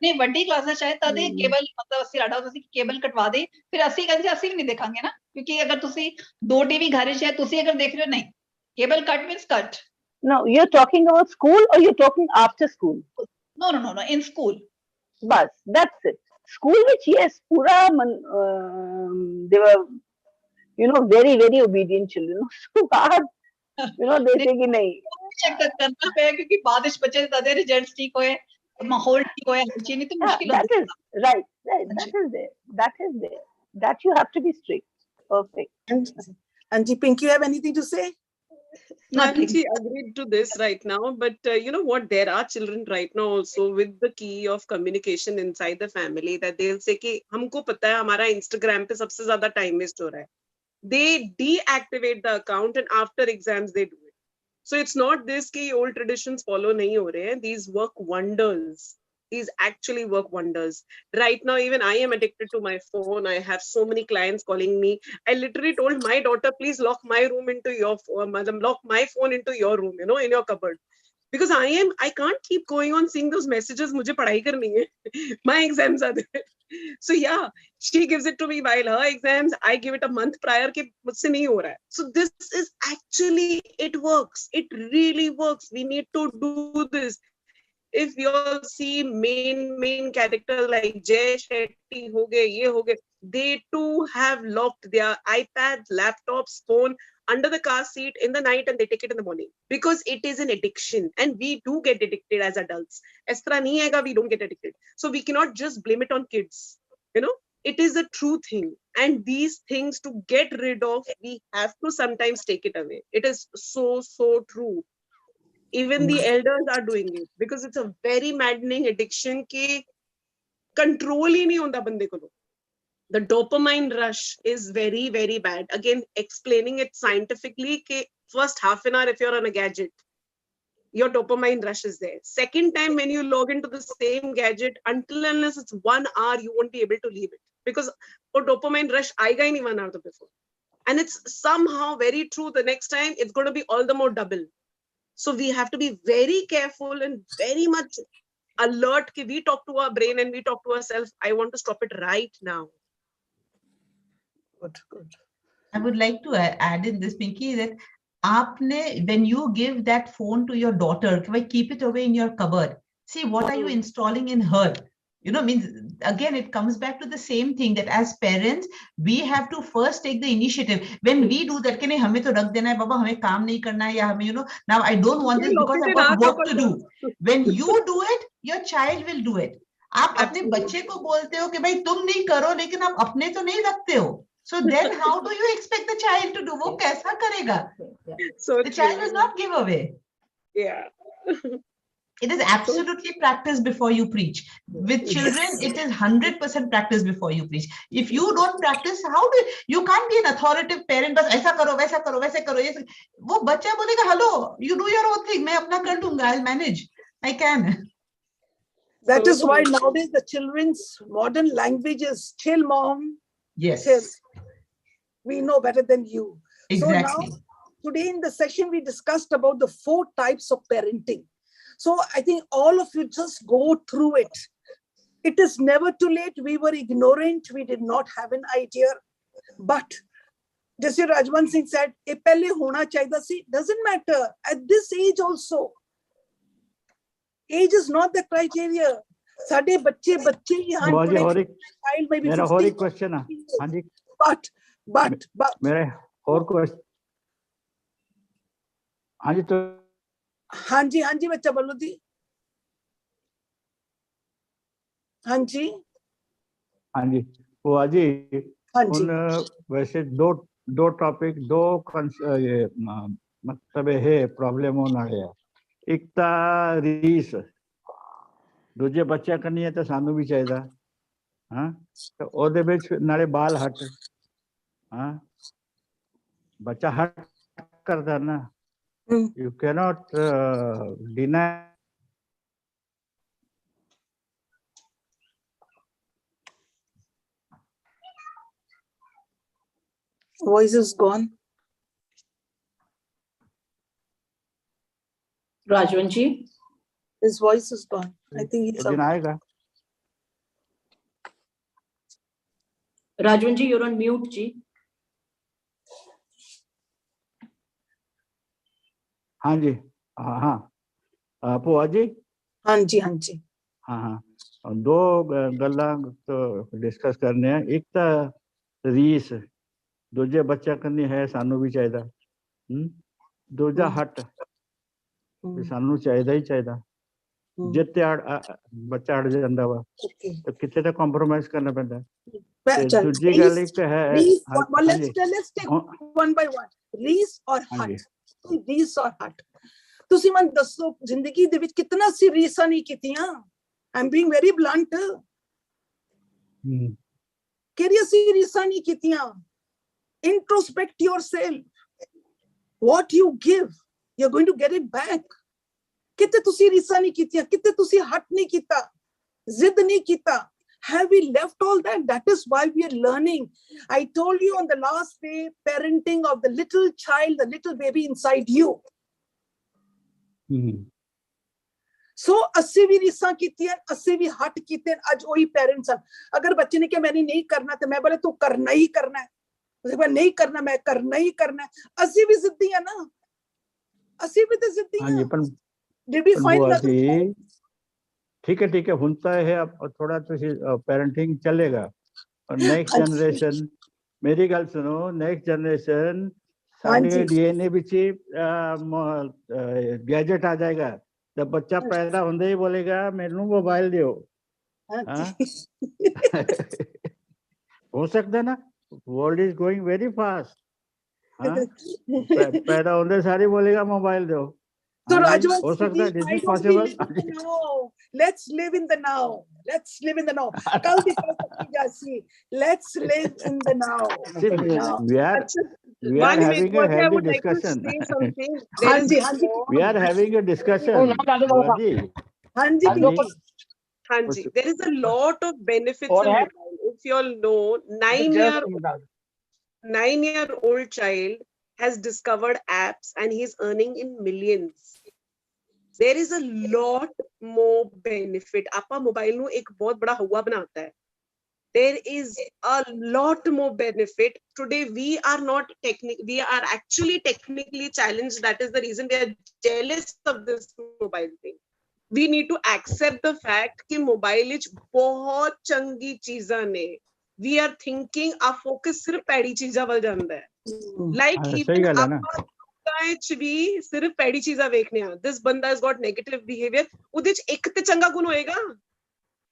ਨਹੀਂ ਵੱਡੀ ਕਲਾਸਾਂ ਚਾਹੇ ਤਦ ਇਹ ਕੇਬਲ ਮਤਲਬ ਅਸੀਂ ਸਾਡਾ ਹੁੰਦਾ ਸੀ ਕਿ ਕੇਬਲ ਕਟਵਾ ਦੇ, ਫਿਰ ਅਸੀਂ ਕਹਿੰਦੇ ਅਸੀਂ ਵੀ ਨਹੀਂ ਦੇਖਾਂਗੇ ਨਾ, ਕਿਉਂਕਿ ਅਗਰ ਤੁਸੀਂ 2 ਟੀਵੀ ਘਰ ਵਿੱਚ ਹੈ, ਤੁਸੀਂ ਅਗਰ ਦੇਖ ਰਹੇ ਹੋ, ਨਹੀਂ ਕੇਬਲ ਕੱਟ means cut. No, you're talking about school or you're talking after school? No, in school. Bas, that's it. School which, yes, pura they were very very obedient children. So they say कि नहीं check करना पे क्योंकि बाद ਵਿੱਚ ਬੱਚੇ ਦੇ results ਠੀਕ ਹੋਏ, माहौल ठीक होया, हर चीज नहीं तो मुश्किल that is right, that is there that you have to be strict. Perfect. Anji, Pinky, you have anything to say? Nancy agreed to this right now, but you know what, there are children right now also with the key of communication inside the family that they'll say कि हमको पता है हमारा Instagram पे सबसे ज्यादा time waste हो रहा है. They deactivate the account and after exams they do it. So it's not this कि old traditions follow नहीं हो रहे हैं. These work wonders. These actually work wonders. Right now, even I am addicted to my phone. I have so many clients calling me. I literally told my daughter, please lock my room into your phone, lock my phone into your room, in your cupboard. because I can't keep going on seeing those messages. मुझे पढ़ाई करनी है. My exams are there. So yeah, she gives it to me while her exams. I give it a month prior कि मुझसे नहीं हो रहा है. So this is actually, it works. It really works. We need to do this. If you all see main characters like Jay Shetty हो गए, ये हो गए, they too have locked their iPads, laptops, phone under the car seat in the night and they take it in the morning because it is an addiction and we do get addicted as adults. As tarah nahi aega, we don't get addicted. So we cannot just blame it on kids. You know, it is a true thing. And these things to get rid of, we have to sometimes take it away. It is so true. Even the elders are doing it because it's a very maddening addiction ki control hi nahi hota bande ko. The dopamine rush is very bad. Again, explaining it scientifically, ke first half an hour if you're on a gadget, your dopamine rush is there. Second time when you log into the same gadget, until unless it's 1 hour, you won't be able to leave it because for dopamine rush, aayega hi nahi 1 hour before. And it's somehow very true. The next time it's going to be all the more double. So we have to be very careful and very much alert. Ki we talk to our brain and we talk to ourselves. I want to stop it right now. Good. I would like to add in this, Pinky, that when you give that phone to your daughter, keep it away in your cupboard. See, what are you installing in her? You know, means again, it comes back to the same thing that as parents, we have to first take the initiative. When we do that, hame to rakh dena hai, baba, hame kaam nahi karna hai, ya hame, you know, now I don't want this because I've got work to do. When you do it, your child will do it. आप अपने बच्चे को बोलते हो कि भाई तुम नहीं करो, लेकिन आप अपने तो नहीं रखते हो. So then how do you expect the child to do? वो कैसा करेगा? So the child does not give away. Yeah. It is absolutely practice before you preach. With children, it is 100% practice before you preach. If you don't practice, you can't be an authoritative parent. बस ऐसा करो, वैसा करो, वैसे करो, ये वो बच्चा बोलेगा, hello, you do your own thing. मैं अपना कर दूंगा. I'll manage. I can. That is why nowadays the children's modern language is chill, mom. Yes. Chill. We know better than you. Exactly. So now, today in the session, we discussed about the 4 types of parenting. So I think all of you just go through it. It is never too late. We were ignorant. We did not have an idea. But just as Rajwan Singh said, "Ye pehle hona chahiye si." Doesn't matter. At this age also, age is not the criteria. Sade bacche child may be 50. question है. हाँ जी. But मेरे और question. हाँ जी तो. हाँ जी बच्चा बोलो जी. हाँ जी. बुआ जी. उन वैसे दो टॉपिक ये मतलब है प्रॉब्लम होना है. एक ता रीस दूजे बच्चा करनी है तो सानू भी चाहिए. हाँ तो ओदे विच नाले बाल हट. हाँ बच्चा हट करदा ना. You cannot deny. Voice is gone. Rajwan ji? His voice is gone. I think he's आएगा. Rajwan ji, you're on mute, ji. हाँ जी. हाँ भुआ जी. हाँ जी. हाँ दो गल्लां तो डिस्कस करने हैं. एक तो रीस दूजे बच्चा करनी है सानू भी चाहिए. दूजा हट सानू चाहिए ही चाहिए. जिते बच्चा अड़ जाता वा तो कितने तक कॉम्प्रोमाइज करना पैंदा. दूजी गल एक है. Let's take one by one. रीस और हट. रीस और हट. ਤੁਸੀਂ ਮਨ ਦੱਸੋ ਜ਼ਿੰਦਗੀ ਦੇ ਵਿੱਚ ਕਿੰਨਾ ਸੀ ਰੀਸਾਂ ਨਹੀਂ ਕੀਤੀਆਂ. I'm being very blunt. ਕਿਹੜੀਆਂ ਸੀ ਰੀਸਾਂ ਨਹੀਂ ਕੀਤੀਆਂ. Introspect yourself. What you give, you're going to get it back. ਕਿਤੇ ਤੁਸੀਂ ਰੀਸਾਂ ਨਹੀਂ ਕੀਤੀਆਂ. ਕਿਤੇ ਤੁਸੀਂ ਹਟ ਨਹੀਂ ਕੀਤਾ. ਜ਼ਿੱਦ ਨਹੀਂ ਕੀਤਾ. Have we left all that? That is why we are learning. I told you on the last day, parenting of the little child, the little baby inside you. सो 80 भी रीसा कीतियां 80 भी हट कीते अज वही पेरेंट्स हैं अगर बच्चे ने कहा मैंने नहीं करना तो मैं बोले तू करना ही करना है उसके बाद नहीं करना मैं करना ही करना है 80 भी जिद्दी है ना 80 भी तो जिद्दी हाँ जी है पर did we find बुआ another जी ठीक है ਹੁੰਦਾ है अब थोड़ा तो पेरेंटिंग चलेगा और नेक्स्ट जनरेशन मेरी गल सुनो नेक्स्ट जनरेशन सारे डीएनए ਵਿੱਚ गैजेट आ जाएगा जब बच्चा पैदा होते ही बोलेगा मेनू मोबाइल दियो हो सकता ना world is going very fast पैदा होते सारे बोलेगा मोबाइल दो So Rajwan, हो सकता है this is possible let's live in the now कल भी कल की जासी let's live in the now we are having a healthy discussion we are having a discussion Hanji there is a lot of benefits in mobile. If you all know 9-year-old child has discovered apps and he's earning in millions. There is a lot more benefit. Appa mobile nu ek bahut bada hua banata hai. There is a lot more benefit. Today we are actually technically challenged. That is the reason we are jealous of this mobile thing. We need to accept the fact कि mobile etch बहुत चंगी चीज़ा ने. We are thinking our focus सिर्फ पैड़ी चीज़ा वाल जांदा है. Like even आपका इच भी सिर्फ पैड़ी चीज़ा देखने आ. This बंदा has got negative behavior. उधर इच एक ते चंगा गुण होएगा.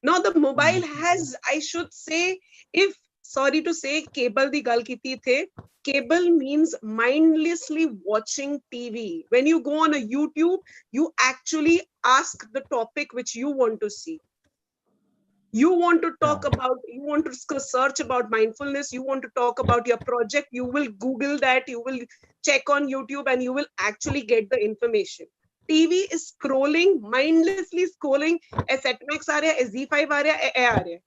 Now the mobile has, I should say, if sorry to say, cable दी गल कीती थे. Cable means mindlessly watching TV. When you go on a YouTube, you actually ask the topic which you want to see. You want to talk about, you want to search about mindfulness, you want to talk about your project, you will Google that, you will check on YouTube and you will actually get the information. TV is scrolling, mindlessly scrolling, SETMAX aa raha hai, Z5 aa raha hai, aa raha hai.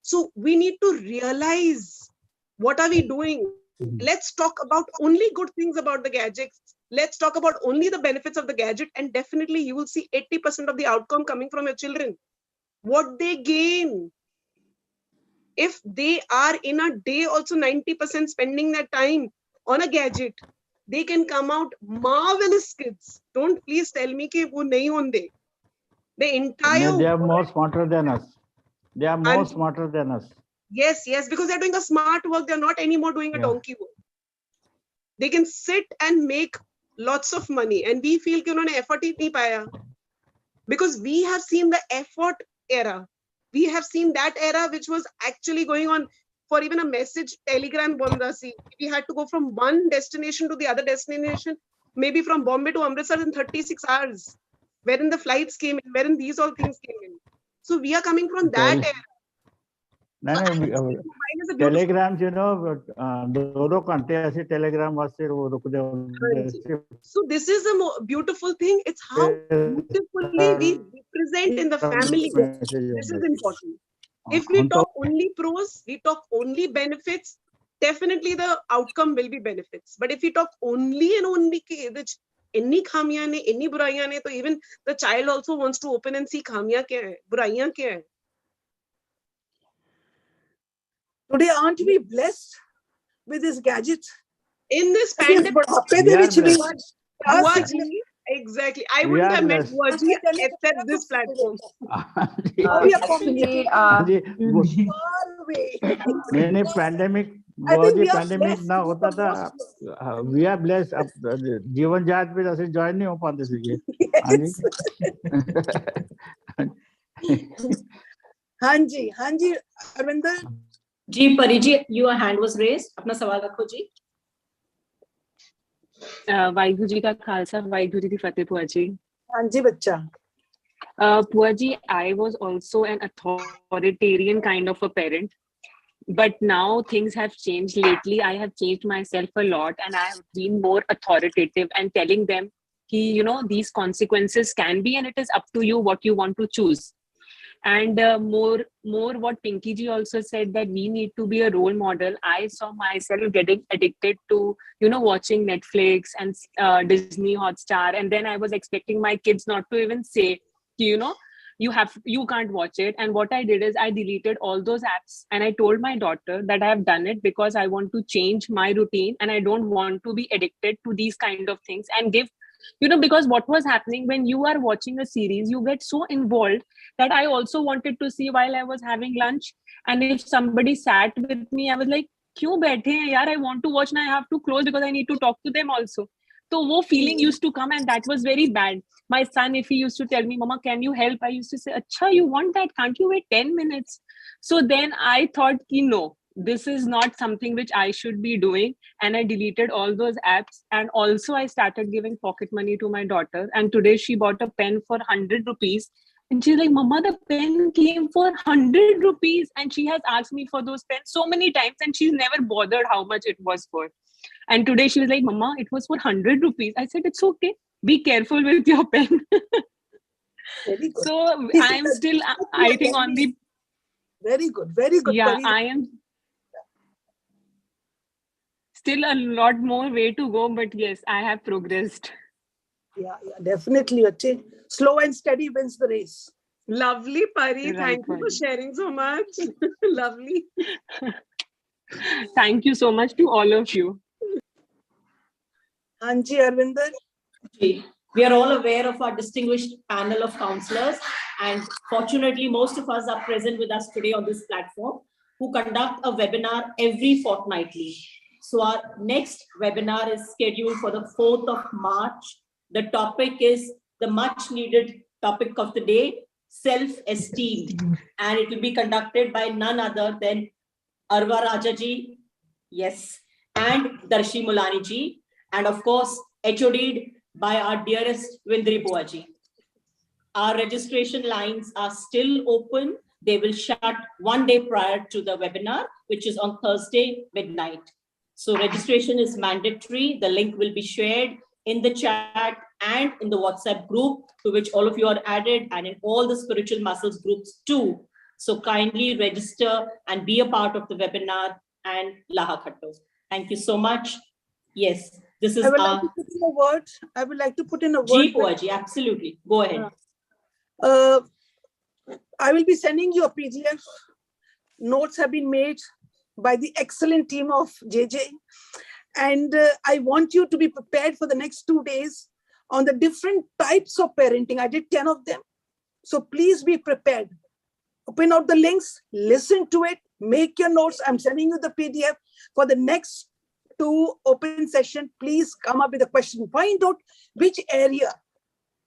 So we need to realize what are we doing. Let's talk about only good things about the gadgets. Let's talk about only the benefits of the gadget, and definitely you will see 80% of the outcome coming from your children. What they gain. If they are in a day also 90% spending their time on a gadget, they can come out marvelous kids. Don't please tell me कि वो नहीं होंगे. The entire they are more smarter than us. They are more smarter than us. Yes, because they're doing a smart work. They're not anymore doing a donkey work. They can sit and make lots of money, and we feel कि उन्होंने effort ही नहीं पाया. Because we have seen the effort era. We have seen that era which was actually going on for even a message telegram bondasi. We had to go from one destination to the other destination, maybe from Bombay to Amritsar in 36 hours, wherein the flights came in, wherein these all things came in. So we are coming from that era. Telegram, you know, दो घंटे ऐसे telegram वास्ते वो रुक जाओ. So this is a beautiful thing. It's how beautifully we represent in the family. This is important. If we talk only pros, we talk only benefits, definitely the outcome will be benefits. But if we talk only and only any खामियां ने, any बुराइयां ने, तो even the child also wants to open and see खामियां क्या है, बुराइयां क्या है. Today, aren't we blessed with this gadget? In this pandemic, exactly. I wouldn't have met Bhua Ji except this platform. नहीं pandemic ना होता था. We are blessed. अब जीवन जात पे ऐसे join नहीं हो पाते थे. हाँ जी अरविंदर जी परी जी, your hand was raised. अपना सवाल रखो जी. वाहिगुरु जी का खालसा, वाहिगुरु जी की फतेह. भुआ जी. हाँ जी बच्चा. Bhua Ji, I was also an authoritarian kind of a parent, but now things have changed. Lately, I have changed myself a lot, and I have been more authoritative and telling them, you know, these consequences can be, and it is up to you what you want to choose. And more what Pinky ji also said, that we need to be a role model. I saw myself getting addicted to, you know, watching Netflix and Disney Hotstar, and then I was expecting my kids not to even say, you can't watch it. And what I did is I deleted all those apps, and I told my daughter that I have done it because I want to change my routine and I don't want to be addicted to these kind of things, and give, because what was happening when you are watching a series, you get so involved that I also wanted to see while I was having lunch. And if somebody sat with me, I was like, क्यों बैठे हैं यार, I want to watch and I have to close because I need to talk to them also. So wo feeling used to come, and that was very bad. My son, if he used to tell me, Mama, can you help? I used to say, Acha, you want that? Can't you wait 10 minutes? So then I thought, no, this is not something which I should be doing. And I deleted all those apps. And also I started giving pocket money to my daughter. And today she bought a pen for 100 rupees. And she's like, Mama, the pen came for 100 rupees. And she has asked me for those pens so many times, and she's never bothered how much it was for. And today she was like, Mama, it was for 100 rupees. I said, it's okay. Be careful with your pen. Very good. So I'm still, I think on the... Very good. Very good. Yeah, I am still a lot more way to go, but yes, I have progressed. Yeah, definitely. Slow and steady wins the race. Lovely, Pari. Right, Thank you for Pari. sharing so much. Lovely. Thank you so much to all of you. Anji, Arvinder. We are all aware of our distinguished panel of counselors, and fortunately, most of us are present with us today on this platform, who conduct a webinar every fortnightly. So our next webinar is scheduled for the 4th of March. The topic is the much needed topic of the day, self-esteem, and it will be conducted by none other than Arva Rajaji, yes, and Darshi Mulani ji, and of course, HOD'd by our dearest Vindri Bhua Ji. Our registration lines are still open. They will shut one day prior to the webinar, which is on Thursday midnight. So registration is mandatory. The link will be shared in the chat and in the WhatsApp group, to which all of you are added, and in all the spiritual muscles groups too. So kindly register and be a part of the webinar and Laha Khatto. Thank you so much. Yes, this is I would like to put in a word. I would like to put in a word. Ji Bhua Ji, absolutely. Go ahead. I will be sending you a PDF. Notes have been made by the excellent team of JJ. And I want you to be prepared for the next 2 days on the different types of parenting. I did 10 of them. So please be prepared. Open out the links, listen to it, make your notes. I'm sending you the PDF for the next 2 open session. Please come up with a question. Find out which area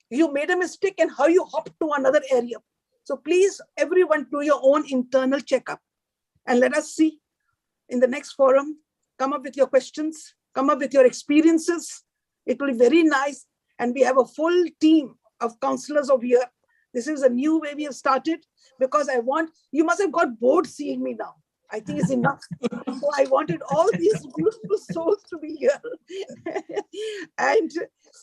you made a mistake and how you hopped to another area. So please, everyone, do your own internal checkup. And let us see in the next forum. Come up with your questions, come up with your experiences. It will be very nice. And we have a full team of counselors over here. This is a new way we have started, because you must have got bored seeing me now. I think it's enough. So I wanted all these beautiful souls to be here. And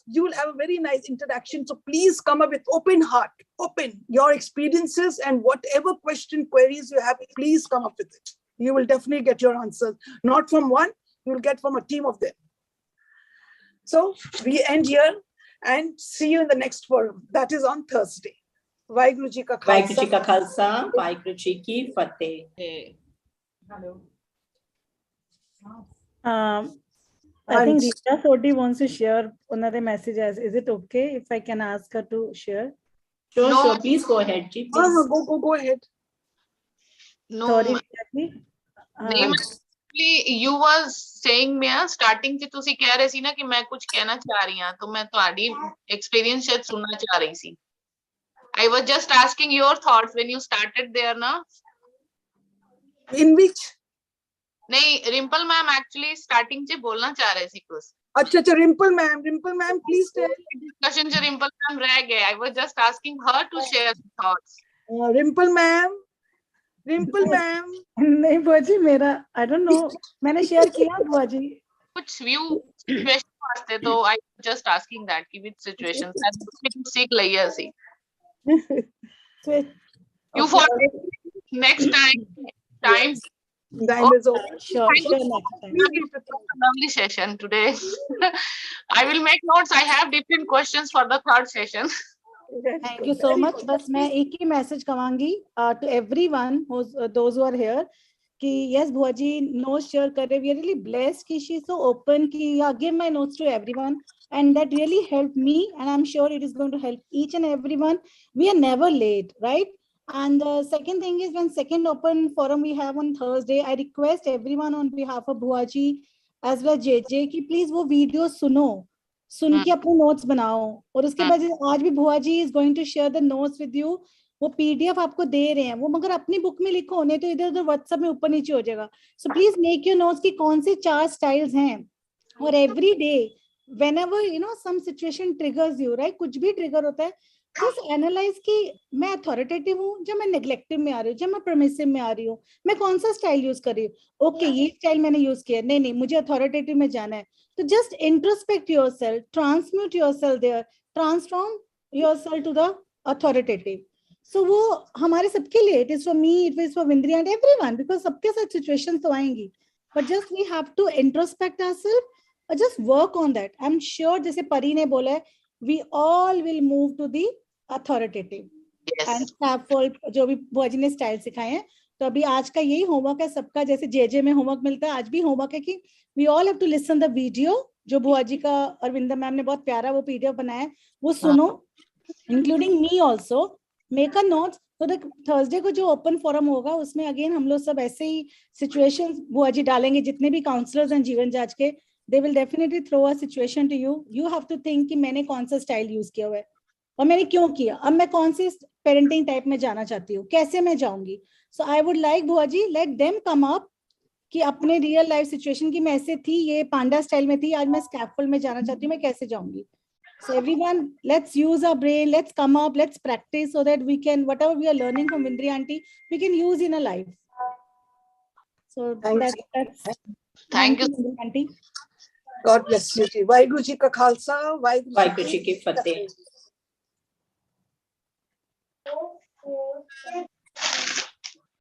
you will have a very nice interaction. So please come up with open heart, open your experiences, and whatever queries you have, please come up with it. You will definitely get your answers. Not from one, you will get from a team of them. So we end here and see you in the next forum. That is on Thursday. Vaheguru Ji ka Khalsa. Vaheguru Ji ka Khalsa, Vaheguru Ji ki Fateh. Hello. I think Rita Sodhi wants to share another message. Is it okay if I can ask her to share? Sure. Please go ahead, Ji. Go ahead. No, Sorry, you was saying मैं starting से तुसी कह रहे सी ना कि मैं कुछ कहना चाह रही हूं, तो मैं तुम्हारी experience शायद सुनना चाह रही सी. I was just asking your thoughts when you started there ना. In which? नहीं, Rimple ma'am actually starting से बोलना चाह रहे सी कुछ. अच्छा, Rimple ma'am, please tell. Discussion से Rimple ma'am रह गए. I was just asking her to share thoughts. Rimple ma'am. नहीं बुआ जी, मेरा I don't know. मैंने share किया बुआ जी. कुछ view situation वास्ते तो I was just asking that कि which situations and सीख लई है सी. You for next time is over. Sure, next time. Lovely session today. I will make notes. I have different questions for the third session. Thank you so much. बस मैं एक ही message कमांगी to everyone who's those who are here कि yes बुआ जी notes share कर रहे, we are really blessed कि she is so open कि yeah give my notes to everyone, and that really helped me, and I'm sure it is going to help each and everyone. We are never late, right? And the second thing is, when second open forum we have on Thursday, I request everyone on behalf of Bhua Ji as well as JJ कि please वो video सुन के अपने notes बनाओ, और उसके बाद आज भी भुआ जी is going to share the notes with you, वो पीडीएफ आपको दे रहे हैं, वो मगर अपनी बुक में लिखो, नहीं तो इधर उधर व्हाट्सएप में ऊपर नीचे हो जाएगा. So please make your notes की कौन से 4 स्टाइल्स हैं, और every day whenever you know some situation triggers you, right, कुछ भी ट्रिगर होता है, जस्ट एनालाइज कि मैं अथॉरिटेटिव हूँ, जब मैं नेग्लेक्टिव में आ रही हूँ, जब मैं परमिसिव में आ रही हूँ, मैं कौन सा स्टाइल यूज कर रही हूँ. ओके ये स्टाइल मैंने यूज किया, नहीं मुझे अथॉरिटेटिव में जाना है. तो just introspect yourself, transmute yourself there, transform yourself to the authoritative. So वो हमारे सबके लिए, it is for me, it is for विंद्री एंड एवरीवन, बिकॉज सबके साथ सिचुएशंस तो आएंगी, but just we have to introspect ourself और just work on that. I am sure जैसे परी ने बोला है, we all will move to the authoritative. Yes. And scaffold जो भी बुआ जी ने स्टाइल सिखाए हैं. तो अभी आज का यही होमवर्क है सबका, जैसे जेजे में होमवर्क मिलता है, आज भी होमवर्क है कि we all have to listen the video जो बुआ जी का और विंदा मैम ने बहुत प्यारा वो पीडीएफ बनाया है, वो सुनो, including me also, make a notes. तो थर्सडे को जो ओपन फोरम होगा उसमें अगेन हम लोग सब ऐसे ही सिचुएशंस बुआ जी डालेंगे, जितने भी काउंसलर्स हैं जीवन जांच के, they will definitely throw a situation to you. You have to think कि मैंने कौन सा स्टाइल यूज किया हुआ है और मैंने क्यों किया, अब मैं कौन सी पेरेंटिंग टाइप में जाना चाहती हूँ, कैसे मैं जाऊंगी. सो आई वुड लाइक बुआ जी, लेट देम कम अप कि अपने रियल लाइफ सिचुएशन की मैं ऐसे थी, ये पांडा स्टाइल में थी, आज मैं स्कैफोल्ड में जाना चाहती हूँ, मैं कैसे जाऊंगी. So everyone, let's use our brain, let's come up, let's practice so that we can, whatever we are learning from Vindri auntie, we can use in a life. So that's thank you Vindri auntie. God bless you जी. वाहिगुरु जी का खालसा, वाहिगुरु जी की फतेह.